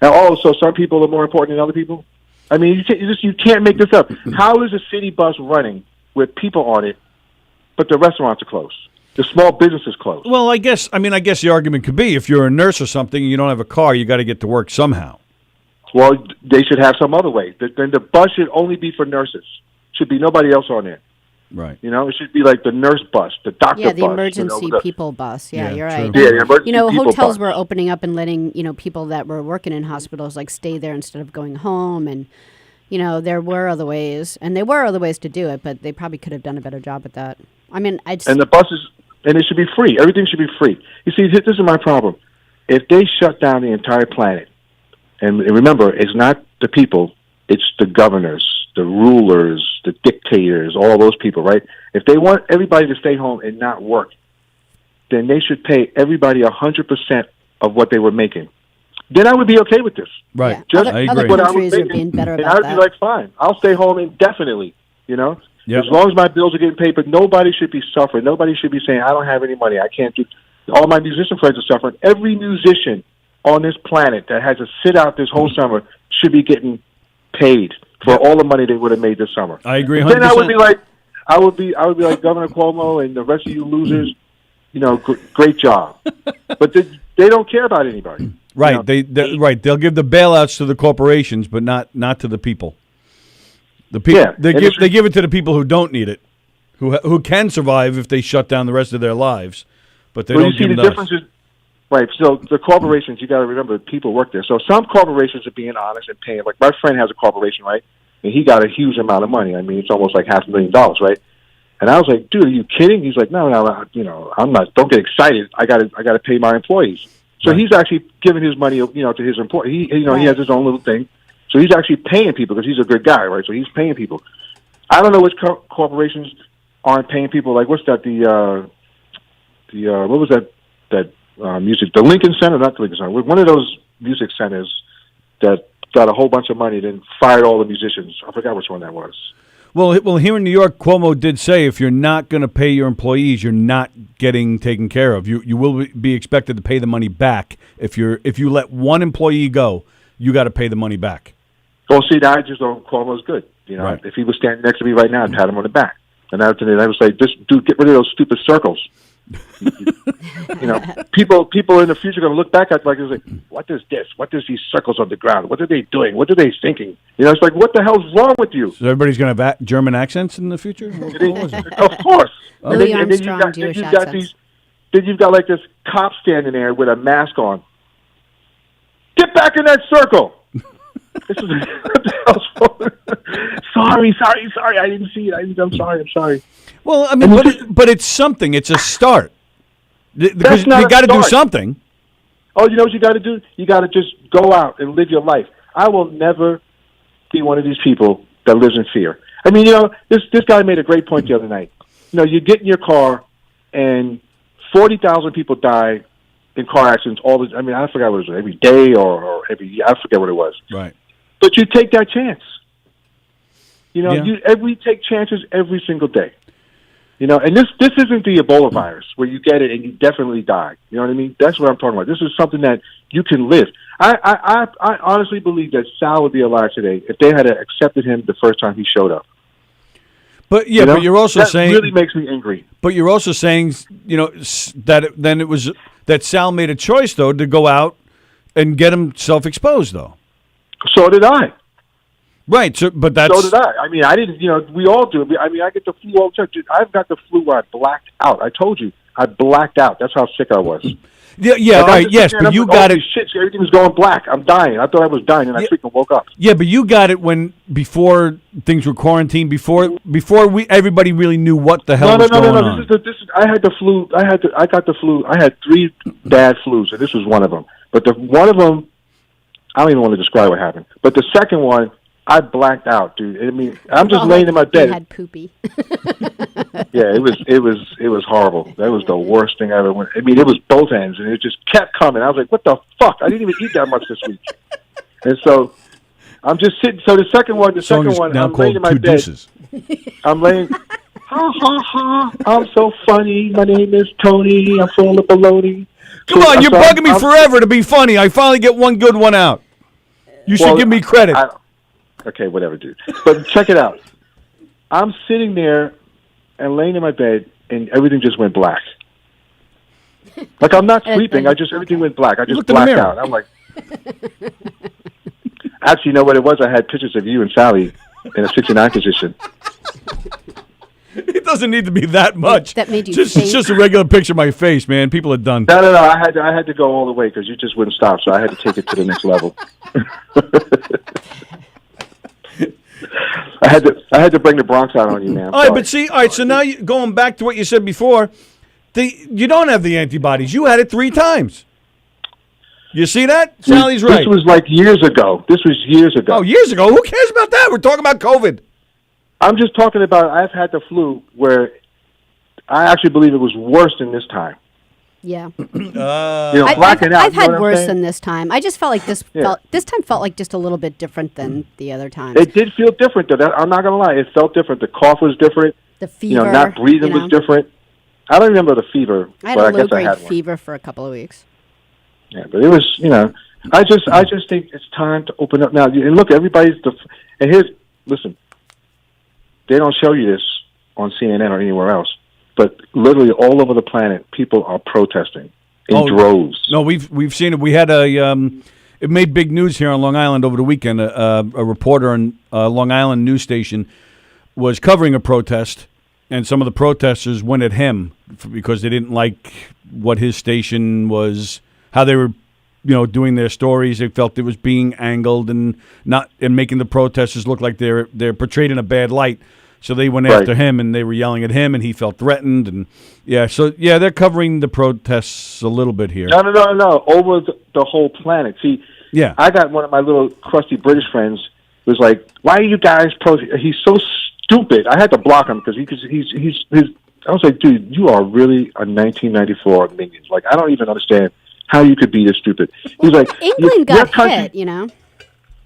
So some people are more important than other people? I mean, you can't make this up. How is a city bus running with people on it, but the restaurants are closed? The small business is closed. Well, I guess the argument could be if you're a nurse or something and you don't have a car, you got to get to work somehow. Well, they should have some other way. Then the bus should only be for nurses. Should be nobody else on it. Right. You know, it should be like the nurse bus, the doctor bus. Yeah, the emergency people bus. Yeah, you're right. Yeah, the emergency people hotels bus. were opening up and letting, people that were working in hospitals, like, stay there instead of going home. And, there were other ways. And there were other ways to do it, but they probably could have done a better job at that. I mean, and the buses, and it should be free. Everything should be free. You see, this is my problem. If they shut down the entire planet, and remember, it's not the people, it's the governors, the rulers, the dictators, all those people, right? If they want everybody to stay home and not work, then they should pay everybody 100% of what they were making. Then I would be okay with this. Right. Yeah. I agree. Other countries are being better about I'd that. be like, fine, I'll stay home indefinitely, Yep. As long as my bills are getting paid, but nobody should be suffering. Nobody should be saying, I don't have any money, I can't do. All my musician friends are suffering. Every musician on this planet that has to sit out this whole summer should be getting paid for all the money they would have made this summer. I agree 100%. Then I would be like Governor Cuomo and the rest of you losers. Great job. But they don't care about anybody. Right. Right. They'll give the bailouts to the corporations, but not to the people. The people. Yeah, they give it to the people who don't need it, who can survive if they shut down the rest of their lives, but they don't give them the difference is. Right, so the corporations, you got to remember, people work there. So some corporations are being honest and paying. Like my friend has a corporation, right, and he got a huge amount of money. I mean, it's almost like $500,000, right? And I was like, dude, are you kidding? He's like, no, I'm not. Don't get excited. I got to pay my employees. So he's actually giving his money, to his employees. He has his own little thing. So he's actually paying people because he's a good guy, right? So he's paying people. I don't know which corporations aren't paying people. Like what's that? What was that music? The Lincoln Center, not the Lincoln Center. One of those music centers that got a whole bunch of money, then fired all the musicians. I forgot which one that was. Well, here in New York, Cuomo did say if you're not going to pay your employees, you're not getting taken care of. You will be expected to pay the money back. If you let one employee go, you got to pay the money back. Well, see, I just don't. Cuomo's good. Right. If he was standing next to me right now, I'd pat him on the back. And I was like, "Just dude, get rid of those stupid circles." People in the future are going to look back at like, what is this? What is these circles on the ground? What are they doing? What are they thinking? It's like, what the hell's wrong with you? So everybody's going to have German accents in the future? Of course. Louis Armstrong, Jewish accents. Then you've got like this cop standing there with a mask on. Get back in that circle. This is what the hell's wrong? Sorry. I didn't see it. I'm sorry. Well, I mean, but it's something. It's a start. Because you got to do something. Oh, you know what you got to do? You got to just go out and live your life. I will never be one of these people that lives in fear. I mean, this guy made a great point the other night. You get in your car and 40,000 people die in car accidents I forgot what it was, every day or every year. I forget what it was. Right. But you take that chance. We take chances every single day. And this isn't the Ebola virus where you get it and you definitely die. You know what I mean? That's what I'm talking about. This is something that you can live. I honestly believe that Sal would be alive today if they had accepted him the first time he showed up. But but you're also saying that really makes me angry. But you're also saying, that Sal made a choice though to go out and get himself exposed though. So did I. Right. So did I. I mean, I didn't. We all do. I mean, I get the flu all the time. I've got the flu where I blacked out. I told you, I blacked out. That's how sick I was. Yeah. All right. Yes, but you got it. Shit, everything was going black. I'm dying. I thought I was dying, and I freaking woke up. Yeah, but you got it before things were quarantined. Before everybody really knew what the hell was going on. I had the flu. I got the flu. I had 3 bad flus, and this was one of them. But one of them, I don't even want to describe what happened. But the second one, I blacked out, dude. I mean, I'm just laying in my bed. You had poopy. Yeah, it was horrible. That was the worst thing I ever went. I mean, it was both ends, and it just kept coming. I was like, what the fuck? I didn't even eat that much this week. And so I'm just sitting. So the second one, I'm laying in my bed. Deuces. I'm laying. Ha ha ha! I'm so funny. My name is Tony. I'm full of baloney. Come on, you're bugging me forever to be funny. I finally get one good one out. You should give me credit. Okay, whatever, dude. But check it out. I'm sitting there and laying in my bed, and everything just went black. Like, I'm not sleeping. Everything went black. I just blacked out. I'm like, actually, you know what it was? I had pictures of you and Sallie in a 69 position. It doesn't need to be that much. That made you It's just a regular picture of my face, man. People are done. No. I had to go all the way because you just wouldn't stop, so I had to take it to the next level. I had to bring the Bronx out on you, man. All right, so now going back to what you said before, you don't have the antibodies. You had it 3 times. You see that? Sallie's right. This was like years ago. Oh, years ago? Who cares about that? We're talking about COVID. I'm just talking about I've had the flu where I actually believe it was worse than this time. Yeah. Blacking out. I've had worse than this time. I just felt like this time felt like just a little bit different than the other times. It did feel different, though. I'm not going to lie. It felt different. The cough was different. The fever. Not breathing was different. I don't remember the fever, I had but a I guess I low-grade had one. fever for a couple of weeks. Yeah, but it was, I just think it's time to open up now. And look, listen, they don't show you this on CNN or anywhere else, but literally all over the planet, people are protesting in droves. No, we've seen it. We had it made big news here on Long Island over the weekend. A reporter on Long Island news station was covering a protest, and some of the protesters went at him because they didn't like what his station was, how they were, doing their stories. They felt it was being angled and making the protesters look like they're portrayed in a bad light. So they went after him, and they were yelling at him, and he felt threatened. And they're covering the protests a little bit here. No, over the whole planet. See, I got one of my little crusty British friends was like, "Why are you guys He's so stupid." I had to block him because he's. I was like, "Dude, you are really a 1994 minion. Like, I don't even understand how you could be this stupid." He's like, England got hit,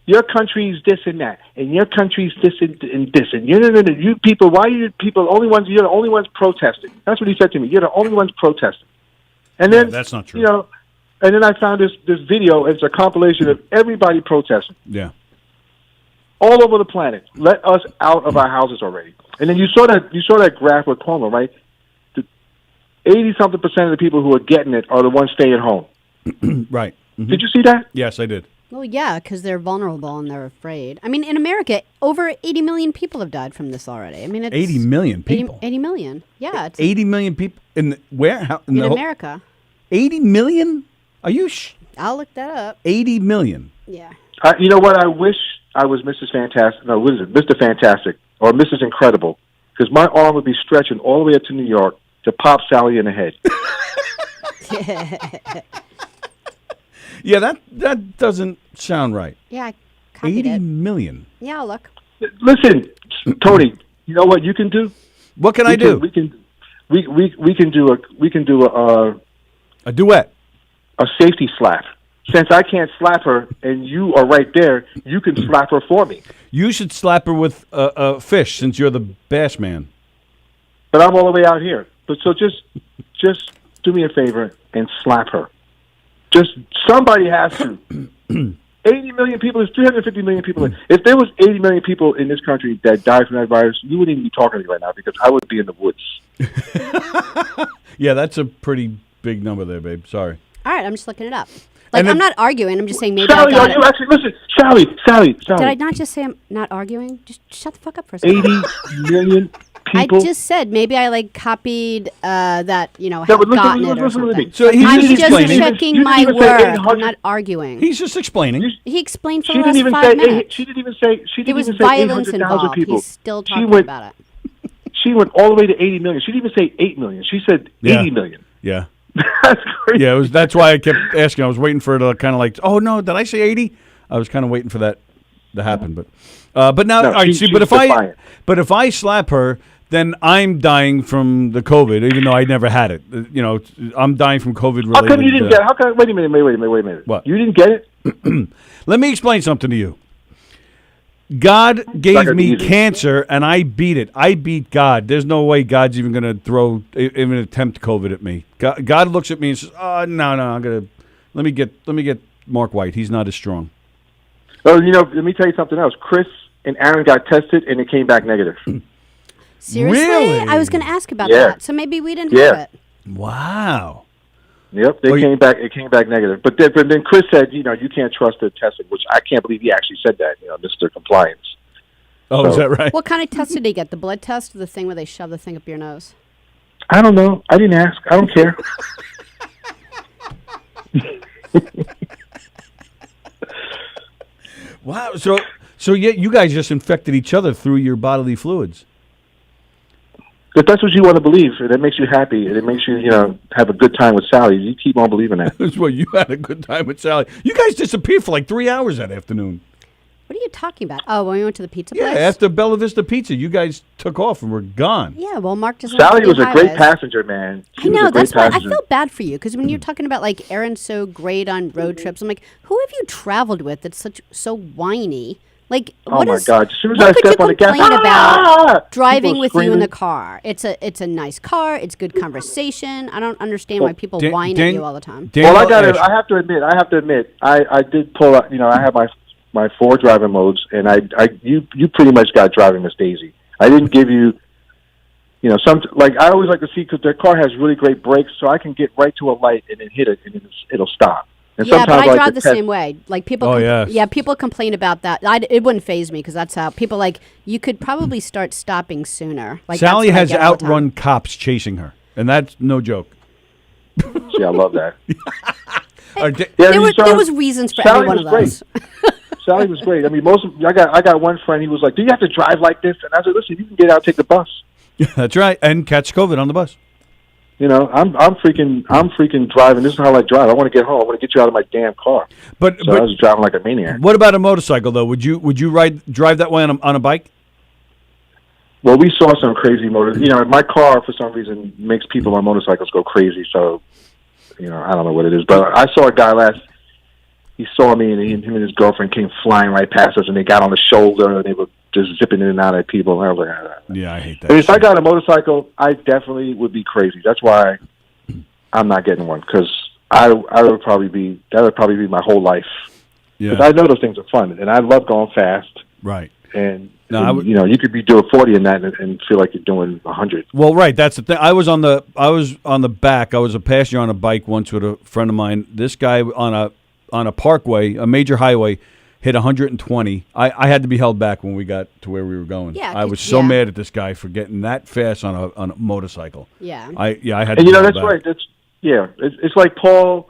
Your country's this and that, and your country's this and this, and you people. Why are you people You're the only ones protesting? That's what he said to me. You're the only ones protesting. And then that's not true. And then I found this video. It's a compilation of everybody protesting. Yeah. All over the planet. Let us out of our houses already. And then you saw that graph with Cuomo, right? 80-something% of the people who are getting it are the ones staying at home. Right. Mm-hmm. Did you see that? Yes, I did. Well, yeah, because they're vulnerable and they're afraid. I mean, in America, over 80 million people have died from this already. I mean, it's 80 million people. 80 million. Yeah, it's 80 million people where? In America. 80 million? Are you? I'll look that up. 80 million. Yeah. You know what? I wish I was Mrs. Fantastic. No, what is it? Mr. Fantastic or Mrs. Incredible, because my arm would be stretching all the way up to New York to pop Sallie in the head. Yeah, that doesn't sound right. Yeah, I copied 80 it. million. Yeah, I'll look. Listen, Tony, you know what you can do? What can I do? We can do a duet, a safety slap. Since I can't slap her and you are right there, you can slap her for me. You should slap her with a fish, since you're the bass man. But I'm all the way out here. But so just do me a favor and slap her. Just somebody has to. 80 million people is 350 million people. If there was 80 million people in this country that died from that virus, you wouldn't even be talking to me right now because I would be in the woods. Yeah, that's a pretty big number there, babe. Sorry. All right, I'm just looking it up. Like, I'm not arguing. I'm just saying maybe Sallie, I got it. actually, listen, Sallie. Did I not just say I'm not arguing? Just shut the fuck up for a second. 80 million people. I just said maybe I that have but gotten it or something. So he's I'm just just explaining. checking my work. I'm not arguing. He's just explaining. He explained for She the didn't last even 5 say. minutes. She didn't even say. There was even say violence 800,000 involved. people. He's still talking about it. She went all the way to 80 million. She didn't even say 8 million. She said 80 million. Yeah. That's crazy. Yeah, that's why I kept asking. I was waiting for it to kind of like, oh no, did I say 80? I was kind of waiting for that to happen, but now, all right. See, but if I slap her, then I'm dying from the COVID, even though I never had it. I'm dying from COVID related. How come you didn't get it? How come? Wait a minute. What? You didn't get it? Let me explain something to you. God gave me cancer, and I beat it. I beat God. There's no way God's even going to even attempt COVID at me. God looks at me and says, "Oh no, let me get Mark White. He's not as strong." Well, let me tell you something else. Chris and Aaron got tested, and it came back negative. Seriously? Really? I was going to ask about Yeah. that. So maybe we didn't have it. Wow. Yep, Oh, came back. It came back negative. But then Chris said, you can't trust the testing, which I can't believe he actually said that. Mr. Compliance. Oh, is that right? What kind of test did he get? The blood test or the thing where they shove the thing up your nose? I don't know. I didn't ask. I don't care. Wow. So yet you guys just infected each other through your bodily fluids. If that's what you want to believe, and it makes you happy, and it makes you, have a good time with Sallie, you keep on believing that. That's what you had a good time with Sallie. You guys disappeared for like 3 hours that afternoon. What are you talking about? Oh, when we went to the pizza Yeah, place? after Bella Vista Pizza, you guys took off and were gone. Yeah, well, Mark doesn't Sallie like to was do a great highways. passenger, man. I know, that's why I passenger. feel bad for you, because when you're talking about, like, Aaron's so great on road trips, I'm like, who have you traveled with that's so whiny? Like, Oh my God! As soon as what I could step you on the gas, complain about driving people with you in screaming. the car? It's a nice car. It's good conversation. I don't understand why people whine at Dan- you all the time. Daniel Well, Ash- I have to admit, I did pull up. I have my 4 driving modes, and you pretty much got driving Miss Daisy. I didn't give you, I always like to see, because their car has really great brakes, so I can get right to a light and then hit it, and it'll stop. And Yeah, but sometimes, I like, drive the test- same way. Like people, Oh, yes. yeah, people complain about that. It wouldn't phase me because that's how people like. You could probably start stopping sooner. Like Sally that's what I has get all the time. outrun cops chasing her, and that's no joke. See, I love that. Or da- Yeah, There was reasons for Sally every one of was those. Sally was great. I mean, I got one friend. He was like, "Do you have to drive like this?" And I said, "Listen, you can get out, take the bus." That's right, and catch COVID on the bus. I'm freaking driving. This is how I drive. I want to get home. I want to get you out of my damn car. But So I was driving like a maniac. what about a motorcycle though? Would you drive that way on a bike? Well, we saw some crazy motors. My car for some reason makes people on motorcycles go crazy. So, I don't know what it is. But I saw a guy he saw me, and him and his girlfriend came flying right past us, and they got on the shoulder, and they were just zipping in and out at people. And I was like, Yeah, I hate that. But if I shit. got a motorcycle, I definitely would be crazy. That's why I'm not getting one, because that would probably be my whole life. Because Yeah, I know those things are fun, and I love going fast. right. And, No, I would- you could be doing 40 in that and feel like you're doing 100. Well, right. That's the thing. I was on the back. I was a passenger on a bike once with a friend of mine. This guy on a parkway, a major highway, hit 120. I had to be held back when we got to where we were going. Yeah, I 'cause- was so yeah. mad at this guy for getting that fast on a motorcycle. Yeah. I had to And, be held that's back. right. It's like Paul.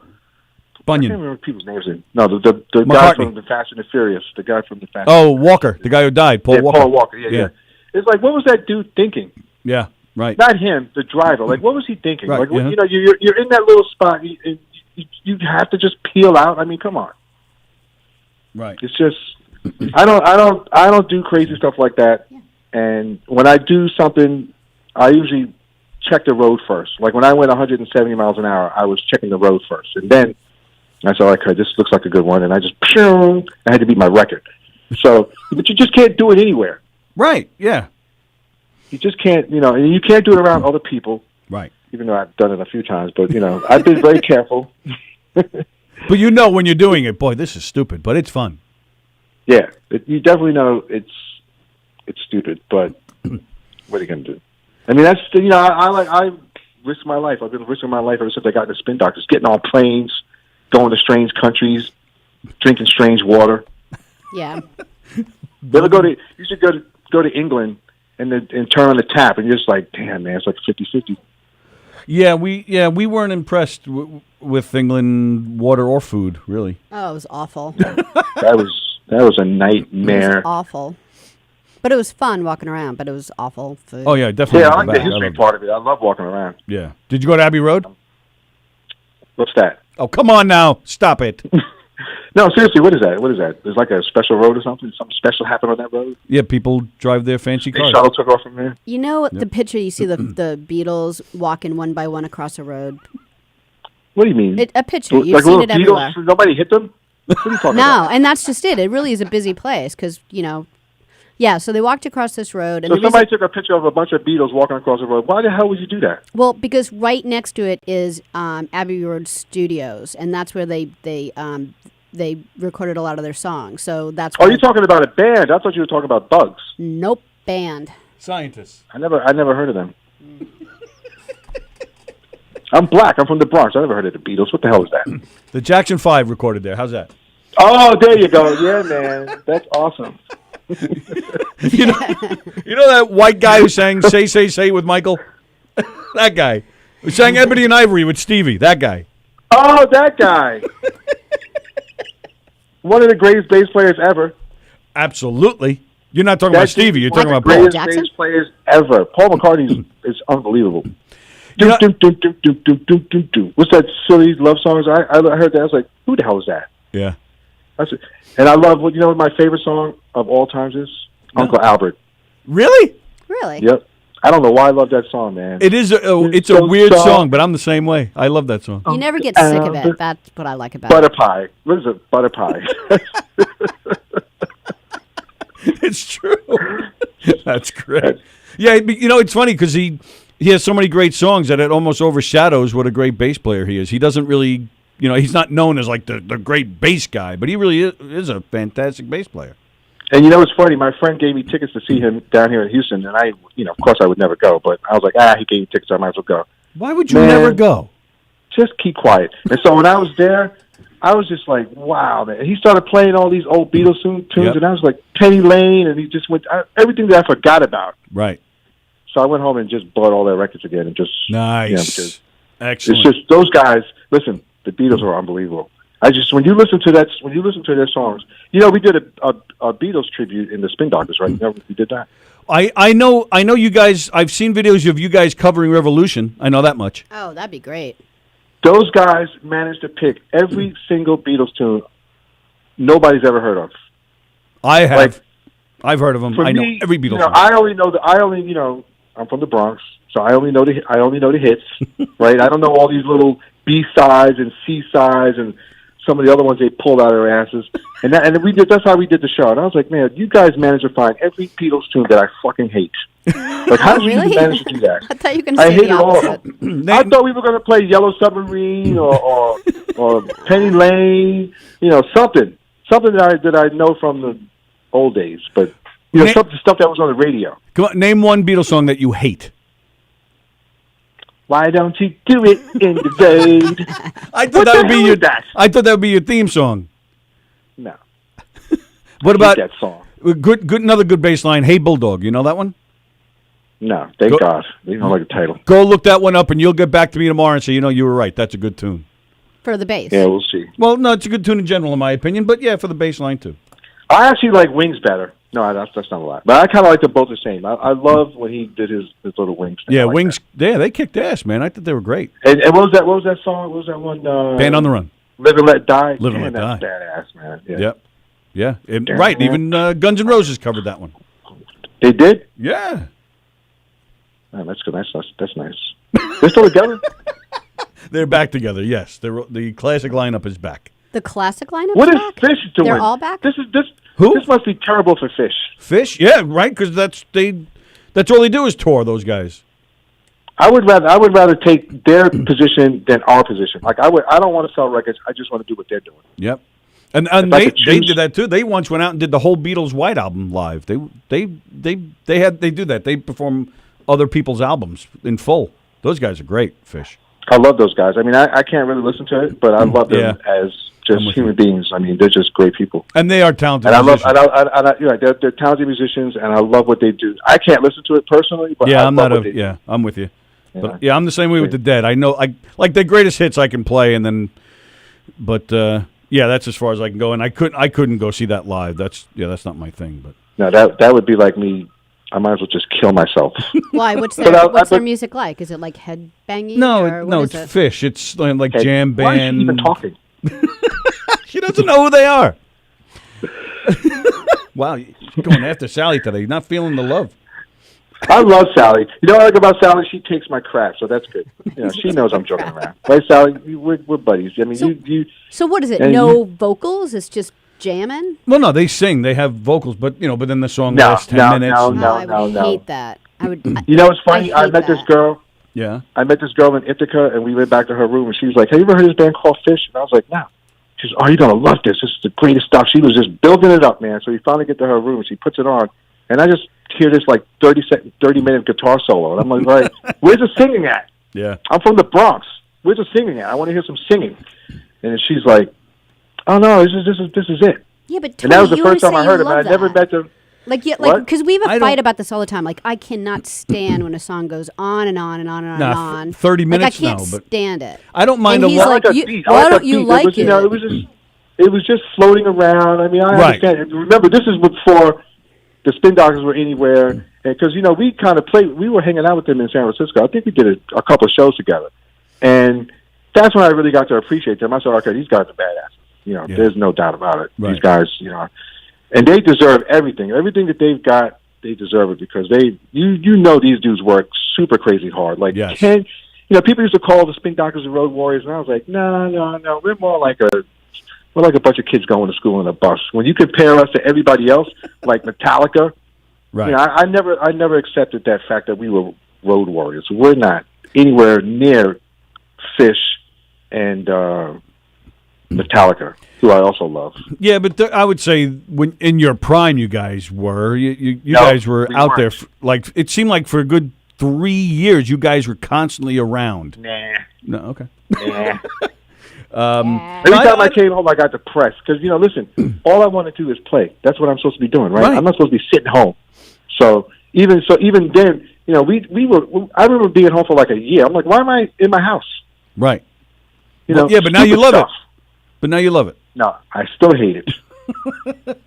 I can't Bunyan. remember people's names. No, the guy McCartney. from the Fast and the Furious. The guy from the Fast. Oh, Walker, the guy who died, Paul yeah, Walker. Paul Walker. Yeah. It's like, what was that dude thinking? Yeah, right. Not him, the driver. Like, what was he thinking? Right, Like, yeah. you're in that little spot. You have to just peel out. I mean, come on. Right. It's just, I don't do crazy stuff like that. And when I do something, I usually check the road first. Like when I went 170 miles an hour, I was checking the road first, and then I said, "Okay, this looks like a good one," and I just, I had to beat my record. So, but you just can't do it anywhere. Right. Yeah. You just can't, and you can't do it around other people. Right. Even though I've done it a few times, but I've been very careful. But when you're doing it, boy, this is stupid, but it's fun. Yeah, you definitely know it's stupid, but what are you going to do? I mean, that's I risk my life. I've been risking my life ever since I got into spin doctors, getting on planes, going to strange countries, drinking strange water. Yeah. You should go to England and turn on the tap, and you're just like, damn, man, it's like 50-50. Yeah, we weren't impressed with England water or food, really. Oh, it was awful. That was a It nightmare. was awful. But it was fun walking around, but it was awful food. Oh yeah, definitely. Yeah, I go like the back. history love part of it. I love walking around. it. Yeah. Did you go to Abbey Road? What's that? Oh, come on now. Stop it. No, seriously, what is that? What is that? There's like a special road or something? Something special happened on that road? Yeah, people drive their fancy The cars. shuttle took off from there? You know the picture you see the Beatles walking one by one across a road? What do you mean? A picture. You've like seen little it everywhere. beetles? Nobody hit them? What are you talking No, about? and that's just it. It really is a busy place because, yeah, so they walked across this road. And So the reason- somebody took a picture of a bunch of beetles walking across the road. Why the hell would you do that? Well, because right next to it is Abbey Road Studios, and that's where they they recorded a lot of their songs. So that's. Oh, you're talking about a band? I thought you were talking about Bugs. Nope, band. Scientists. I never heard of them. I'm black. I'm from the Bronx. I never heard of the Beatles. What the hell is that? The Jackson 5 recorded there. How's that? Oh, there you go. Yeah, man. That's awesome. You know that white guy who sang Say with Michael? That guy. Who sang Ebony and Ivory with Stevie. That guy. Oh, that guy. One of the greatest bass players ever. Absolutely. You're not talking about Stevie. You're talking about Paul. Paul. One of the greatest bass players ever. Paul McCartney is unbelievable. You know- What's that silly love songs? I heard that. I was like, who the hell is that? Yeah. And I love what my favorite song of all times is? No. Uncle Albert. Really? Really? Yep. I don't know why I love that song, man. It is. It's a weird song, but I'm the same way. I love that song. You never get sick of it. That's what I like about Butter it. pie. What is it? Butter pie. It's true. That's great. Yeah, it's funny because he has so many great songs that it almost overshadows what a great bass player he is. He doesn't really, he's not known as like the great bass guy, but he really is a fantastic bass player. And it's funny. My friend gave me tickets to see him down here in Houston, and I, of course, I would never go. But I was like, he gave me tickets, I might as well go. Why would you never go? Just keep quiet. And so when I was there, I was just like, wow, man. And he started playing all these old Beatles tunes, Yep. and I was like, Penny Lane, and he just went everything that I forgot about. Right. So I went home and just bought all their records again, and just Nice. because Excellent. it's just those guys. Listen, the Beatles are unbelievable. When you listen to their songs, we did a Beatles tribute in the Spin Doctors, right? We did that. I know you guys. I've seen videos of you guys covering Revolution. I know that much. Oh, that'd be great. Those guys managed to pick every single Beatles tune nobody's ever heard of. I have. Like, I've heard of them. I know every Beatles song. I only know I'm from the Bronx, so I only know the hits, right? I don't know all these little B-sides and C-sides and some of the other ones they pulled out of their asses. And that's how we did the show. And I was like, man, you guys managed to find every Beatles tune that I fucking hate. Like, how did Really? you manage to do that? I thought you were going to say hated the all opposite. of them. I thought we were going to play Yellow Submarine or Penny Lane, something that I know from the old days. But some stuff that was on the radio. Come on, name one Beatles song that you hate. Why don't you do it in the road? I thought that would be your theme song. No. What about that song? Another good bass line. Hey Bulldog, you know that one? No, thank God. They don't like the title. Go look that one up, and you'll get back to me tomorrow and say, you were right. That's a good tune. For the bass. Yeah, we'll see. Well, no, it's a good tune in general, in my opinion. But yeah, for the bass line too. I actually like Wings better. No, that's not a lot. But I kind of like them both the same. I love when he did his little Wings thing. Yeah, like Wings. that. Yeah, they kicked ass, man. I thought they were great. And what was that song? What was that one? Band on the Run. Live and Let Die. Live and Man, Let that's Die. badass, man. Yeah. Yep. Yeah. Right. Even Guns N' Roses covered that one. They did? Yeah. Man, that's good. That's nice. They're still together? They're back together. Yes, the classic lineup is back. The classic lineup. What is back? Fish doing? They're all back. Who? This must be terrible for Fish. Fish? Yeah, right. Because that's all they do is tour. Those guys. I would rather take their position than our position. Like I don't want to sell records. I just want to do what they're doing. Yep. And they did that too. They once went out and did the whole Beatles White Album live. They do that. They perform other people's albums in full. Those guys are great. Fish. I love those guys. I mean, I can't really listen to it, but I love them as just human beings. I mean, they're just great people. And they are talented and musicians. They're talented musicians, and I love what they do. I can't listen to it personally, but yeah, I'm with you. Yeah. But yeah, I'm the same way with the Dead. I know, like their greatest hits I can play, and then, but yeah, that's as far as I can go. And I couldn't go see that live. That's not my thing. But no, that would be like me. I might as well just kill myself. Why? What's their music like? Is it like headbanging? No, it's Fish. It's like jam band. Why is she even talking? She doesn't know who they are. Wow, you're going after Sallie today. You're not feeling the love. I love Sallie. You know what I like about Sallie? She takes my crap, so that's good. She knows I'm joking around. Right, Sallie? We're buddies. I mean, So what is it? No vocals? It's just jamming? Well, no, they sing. They have vocals, but then the song lasts 10 minutes. I would hate that. You know what's funny? I met this girl. Yeah. I met this girl in Ithaca, and we went back to her room, and she was like, "Have you ever heard of this band called Fish?" And I was like, "No." She goes, "Oh, you're gonna love this. This is the greatest stuff." She was just building it up, man. So we finally get to her room. She puts it on, and I just hear this like 30-minute guitar solo, and I'm like, "Right, where's the singing at?" Yeah. I'm from the Bronx. Where's the singing at? I want to hear some singing. And she's like, "Oh no, this is it." Yeah, but Tony, and that was the you first time I say heard you it. But I love never that. met them. Like, yeah, What? like, because we have I a fight don't- about this all the time. Like, I cannot stand when a song goes on and on and on and on and Nah, on. 30 minutes, Like, I can't no, but- stand it. I don't mind And a he's lot. like, that you, beat. I why like don't that you beat. like it? it? It was just floating around. I mean, I Right. understand. And remember, this is before the Spin Doctors were anywhere, because we kind of played. We were hanging out with them in San Francisco. I think we did a couple of shows together, and that's when I really got to appreciate them. I said, "Okay, these guys are badass." Yeah. There's no doubt about it. Right. These guys, and they deserve everything. Everything that they've got, they deserve it because you know these dudes work super crazy hard. Like Yes. people used to call the Spin Doctors the Road Warriors, and I was like, no, we're more like a bunch of kids going to school in a bus. When you compare us to everybody else, like Metallica, Right. I never accepted that fact that we were road warriors. We're not anywhere near Fish and Metallica, who I also love. Yeah, but I would say when in your prime, you guys were you No, guys were we out there. weren't. Like it seemed like for a good 3 years, you guys were constantly around. Nah. No, okay. Nah. Yeah. Every time I came home, I got depressed because listen, all I want to do is play. That's what I'm supposed to be doing, right? Right. I'm not supposed to be sitting home. So even then, we were. I remember being home for like a year. I'm like, why am I in my house? Right. You Well, know, yeah, but now you stupid love stuff. it. But now you love it. No, I still hate it.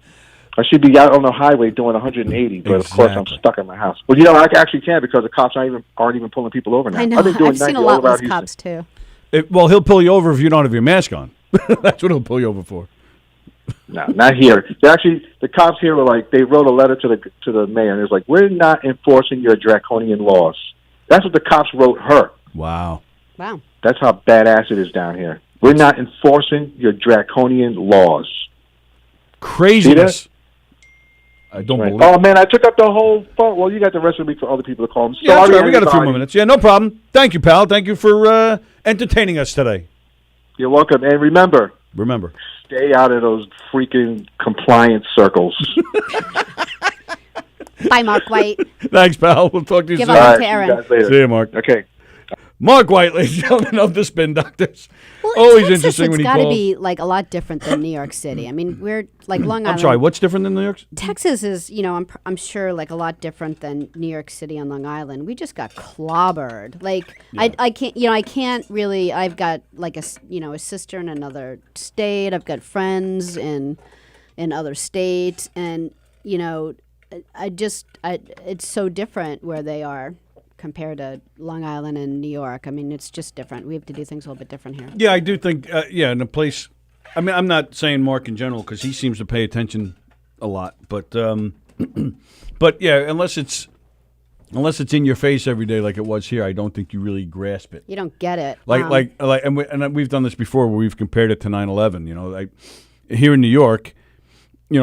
I should be out on the highway doing 180, but of course I'm Exactly. stuck in my house. Well, I actually can't because the cops aren't even pulling people over now. I know. I've been doing I've seen 90 a all lot around less Houston. cops, too. Well, he'll pull you over if you don't have your mask on. That's what he'll pull you over for. No, not here. The cops here were like, they wrote a letter to the mayor, and it was like, we're not enforcing your draconian laws. That's what the cops wrote her. Wow. Wow. That's how badass it is down here. We're not enforcing your draconian laws. Craziness. I don't Right. believe Oh, man, I took up the whole phone. Well, you got the rest of the week for other people to call. I'm Yeah, that's sorry, right. We got a few everybody. more minutes. Yeah, no problem. Thank you, pal. Thank you for entertaining us today. You're welcome. And remember, Remember. stay out of those freaking compliance circles. Bye, Mark White. Thanks, pal. We'll talk to you Give soon. up. All to right, see Aaron. you guys later. See you, Mark. Okay. Mark White, ladies and gentlemen of the Spin Doctors. Well, Always Texas, interesting when he it's got to calls. be like a lot different than New York City. I mean, we're like Long Island. I'm sorry, what's different than New York? Texas is, I'm sure like a lot different than New York City and Long Island. We just got clobbered. Like I can't, I can't really. I've got like a sister in another state. I've got friends in other states, and it's so different where they are compared to Long Island and New York. I mean, it's just different. We have to do things a little bit different here. Yeah, I do think, in a place, I mean, I'm not saying Mark in general because he seems to pay attention a lot, but but yeah, unless it's in your face every day like it was here, I don't think you really grasp it. You don't get it. And we've done this before where we've compared it to 9/11. Like here in New York,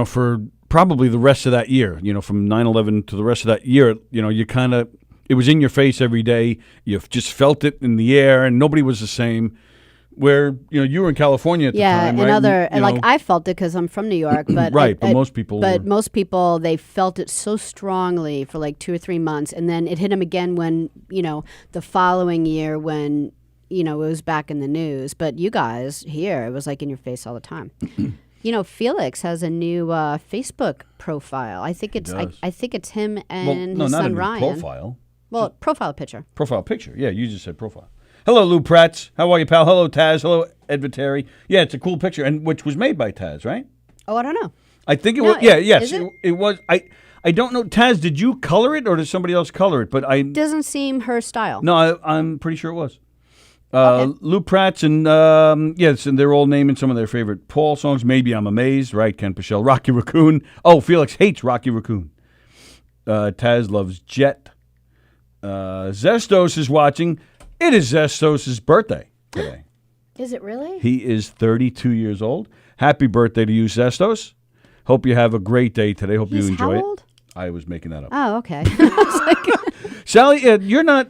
for probably the rest of that year, from 9/11 to the rest of that year, you kind of. It was in your face every day. You just felt it in the air, and nobody was the same. Where you were in California at the time, right? And I felt it because I'm from New York, but right. But most people, most people they felt it so strongly for like 2 or 3 months, and then it hit them again when the following year when it was back in the news. But you guys here, it was like in your face all the time. Felix has a new Facebook profile. I think it's I think it's him and his son Ryan. Profile. Well, profile picture. Profile picture. Yeah, you just said profile. Hello, Lou Pratz. How are you, pal? Hello, Taz. Hello, Ed Viteri. Yeah, it's a cool picture, and which was made by Taz, right? Oh, I don't know. I think it No, was. Yeah, yes, is it? It was. I don't know, Taz. Did you color it, or did somebody else color it? But Doesn't seem her style. No, I'm pretty sure it was. Okay. Lou Pratz and yes, and they're all naming some of their favorite Paul songs. Maybe I'm Amazed, right? Ken Pichelle, Rocky Raccoon. Oh, Felix hates Rocky Raccoon. Taz loves Jet. Zestos is watching. It is Zestos' birthday today. Is it really? He is 32 years old. Happy birthday to you, Zestos. Hope you have a great day today. Hope He's you enjoy how it. old? I was making that up. Oh, okay. I was like, Sallie, you're not.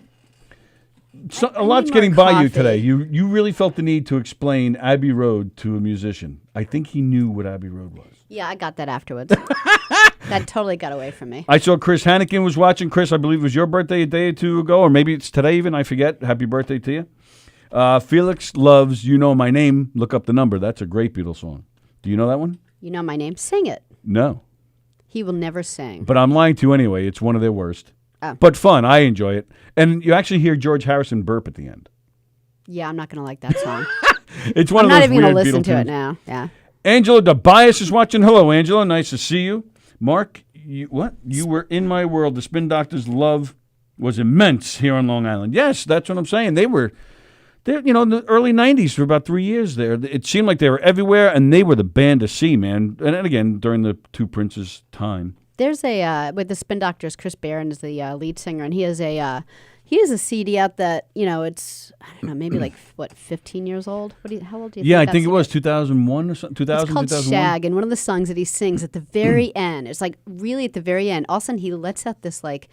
A lot's more getting by you coffee. today. You really felt the need to explain Abbey Road to a musician. I think he knew what Abbey Road was. Yeah, I got that afterwards. That totally got away from me. I saw Chris Hannigan was watching. Chris, I believe it was your birthday a day or two ago, or maybe it's today even. I forget. Happy birthday to you. Felix loves You Know My Name. Look up the number. That's a great Beatles song. Do you know that one? You know my name. Sing it. No. He will never sing. But I'm lying to you anyway. It's one of their worst. Oh. But fun. I enjoy it. And you actually hear George Harrison burp at the end. Yeah, I'm not going to like that song. It's one I'm of not those even going weird to listen Beatle to it tunes. now. Yeah. Angela DeBias is watching. Hello, Angela. Nice to see you. Mark, you were in my world. The Spin Doctors' love was immense here on Long Island. Yes, that's what I'm saying. They were, in the early 90s for about 3 years there. It seemed like they were everywhere, and they were the band to see, man. And then again, during the Two Princes time. There's with the Spin Doctors, Chris Barron is the lead singer, and he has a CD out that, it's, I don't know, maybe like, 15 years old? How old do you think Yeah, I that think it CD was 2001 or something. 2000, It's called 2001. Shag, and one of the songs that he sings at the very end, it's like really at the very end, all of a sudden he lets out this like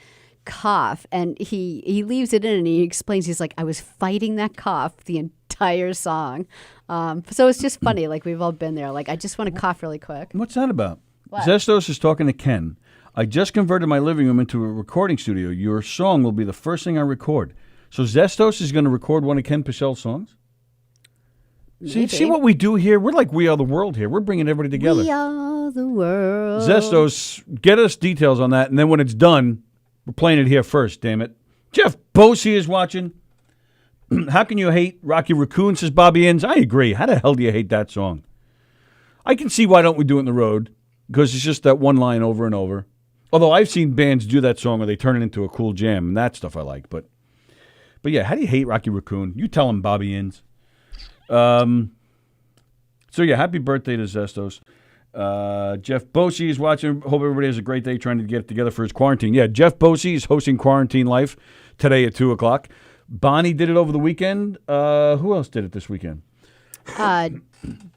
cough, and he leaves it in, and he explains, he's like, I was fighting that cough the entire song. So it's just funny, like we've all been there. Like, I just want to cough really quick. What's that about? What? Zestos is talking to Ken. I just converted my living room into a recording studio. Your song will be the first thing I record. So Zestos is going to record one of Ken Pichel's songs? See what we do here? We're like We Are the World here. We're bringing everybody together. We are the world. Zestos, get us details on that, and then when it's done, we're playing it here first, damn it. Jeff Bosey is watching. How can you hate Rocky Raccoon, says Bobby Inns. I agree. How the hell do you hate that song? I can see why don't we do it in the road, because it's just that one line over and over. Although I've seen bands do that song where they turn it into a cool jam, and that stuff I like. But yeah, how do you hate Rocky Raccoon? You tell him, Bobby Inns. So yeah, happy birthday to Zestos. Jeff Bosey is watching. Hope everybody has a great day trying to get together for his quarantine. Yeah, Jeff Bosey is hosting Quarantine Life today at 2 o'clock. Bonnie did it over the weekend. Who else did it this weekend?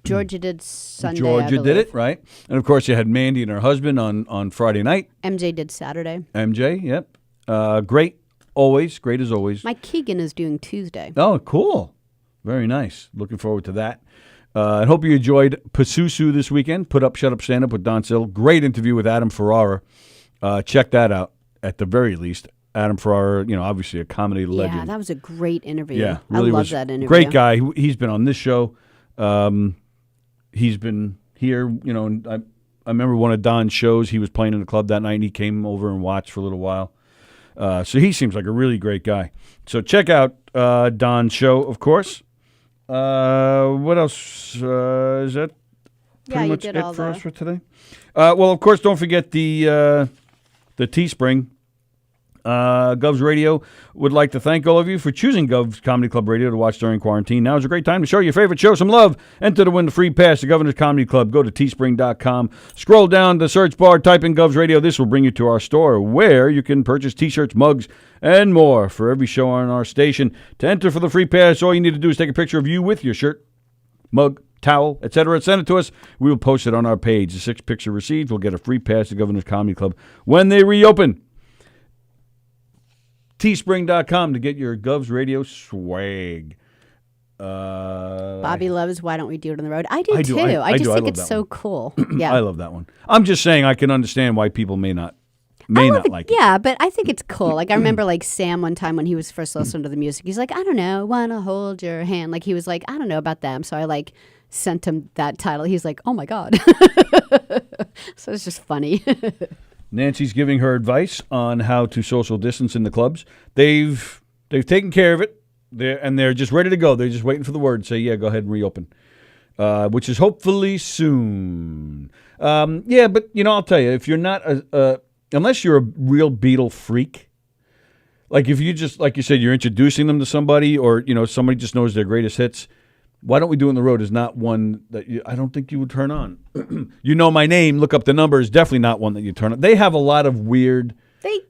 Georgia did Sunday. Georgia did it, right? And of course, you had Mandy and her husband on Friday night. MJ did Saturday. MJ, yep. Great, always. Great as always. Mike Keegan is doing Tuesday. Oh, cool. Very nice. Looking forward to that. I hope you enjoyed Pasusu this weekend. Put Up, Shut Up, Stand Up with Don Sill. Great interview with Adam Ferrara. Check that out at the very least. Adam Ferrara, obviously a comedy legend. Yeah, that was a great interview. Yeah, I really love was that interview. Great guy. He's been on this show. He's been here, and I remember one of Don's shows. He was playing in the club that night, and he came over and watched for a little while. So he seems like a really great guy. So check out Don's show, of course. What else? Is that pretty much did it all for the- us for today? Well, of course, don't forget the Teespring. Govs Radio would like to thank all of you for choosing Govs Comedy Club Radio to watch during quarantine. Now is a great time to show your favorite show some love. Enter to win the free pass to Governor's Comedy Club. Go to teespring.com. Scroll down the search bar, type in Govs Radio. This will bring you to our store where you can purchase T-shirts, mugs, and more for every show on our station. To enter for the free pass, all you need to do is take a picture of you with your shirt, mug, towel, etc. Send it to us. We will post it on our page. The 6th picture received will get a free pass to Governor's Comedy Club when they reopen. Teespring.com to get your Govs Radio swag. Bobby loves Why Don't We Do It on the Road? I do, too. I I just do. I think love it's that so one. cool. Yeah. I love that one. I'm just saying I can understand why people may not like it. Yeah, but I think it's cool. Like, I remember, like, Sam one time when he was first listening to the music, he's like, I don't know, want to hold your hand. Like, he was like, I don't know about them. So I, like, sent him that title. He's like, oh, my God. So it's just funny. Nancy's giving her advice on how to social distance in the clubs. They've taken care of it. They're just ready to go. They're just waiting for the word to say, yeah, go ahead and reopen, which is hopefully soon. Yeah, but, I'll tell you, if you're not, unless you're a real Beatle freak, like if you just, like you said, you're introducing them to somebody or, somebody just knows their greatest hits, Why Don't We Do It on the Road is not one that I don't think you would turn on. You Know My Name, Look Up the Number is definitely not one that you turn on. They have a lot of weird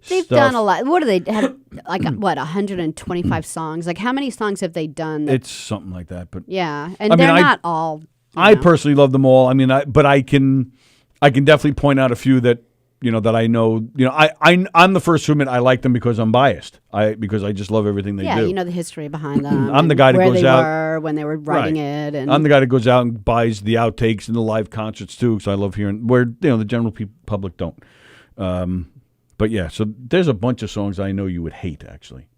They've done a lot. What do they have? Like, 125 songs? Like, how many songs have they done? It's something like that. But yeah, and they're not all. I personally love them all. I mean, but I can definitely point out a few that that I know. I'm the first to admit I like them because I'm biased. Because I just love everything they do. Yeah, you know the history behind them. I'm the guy that where goes they out were when they were writing it. And I'm the guy that goes out and buys the outtakes and the live concerts too, because I love hearing where the general public don't. But yeah, so there's a bunch of songs I know you would hate. Actually,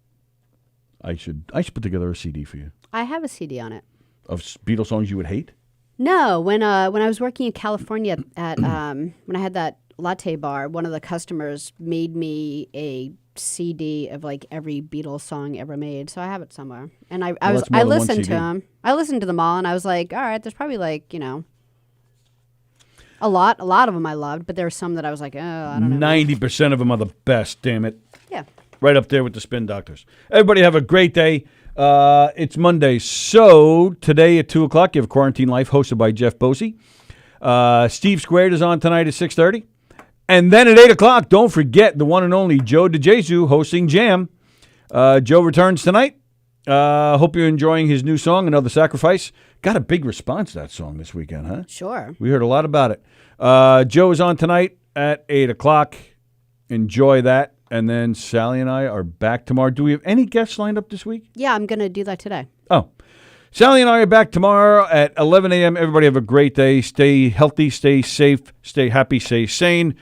I should put together a CD for you I have a CD on it. of Beatles songs you would hate. No, when I was working in California at when I had that latte bar, one of the customers made me a CD of like every Beatles song ever made. So I have it somewhere, and I that's more than one listened to CD. them. I listened to them all, and I was like, all right, there's probably like a lot of them I loved, but there were some that I was like, oh, I don't know. 90% of them are the best. Damn it. Yeah. Right up there with the Spin Doctors. Everybody have a great day. It's Monday. So today at 2 o'clock, you have Quarantine Life hosted by Jeff Bosey. Steve Squared is on tonight at 6:30. And then at 8 o'clock, don't forget the one and only Joe DeJesu hosting Jam. Joe returns tonight. Hope you're enjoying his new song, Another Sacrifice. Got a big response to that song this weekend, huh? Sure. We heard a lot about it. Joe is on tonight at 8 o'clock. Enjoy that. And then Sallie and I are back tomorrow. Do we have any guests lined up this week? Yeah, I'm going to do that today. Oh. Sallie and I are back tomorrow at 11 a.m. Everybody have a great day. Stay healthy, stay safe, stay happy, stay sane.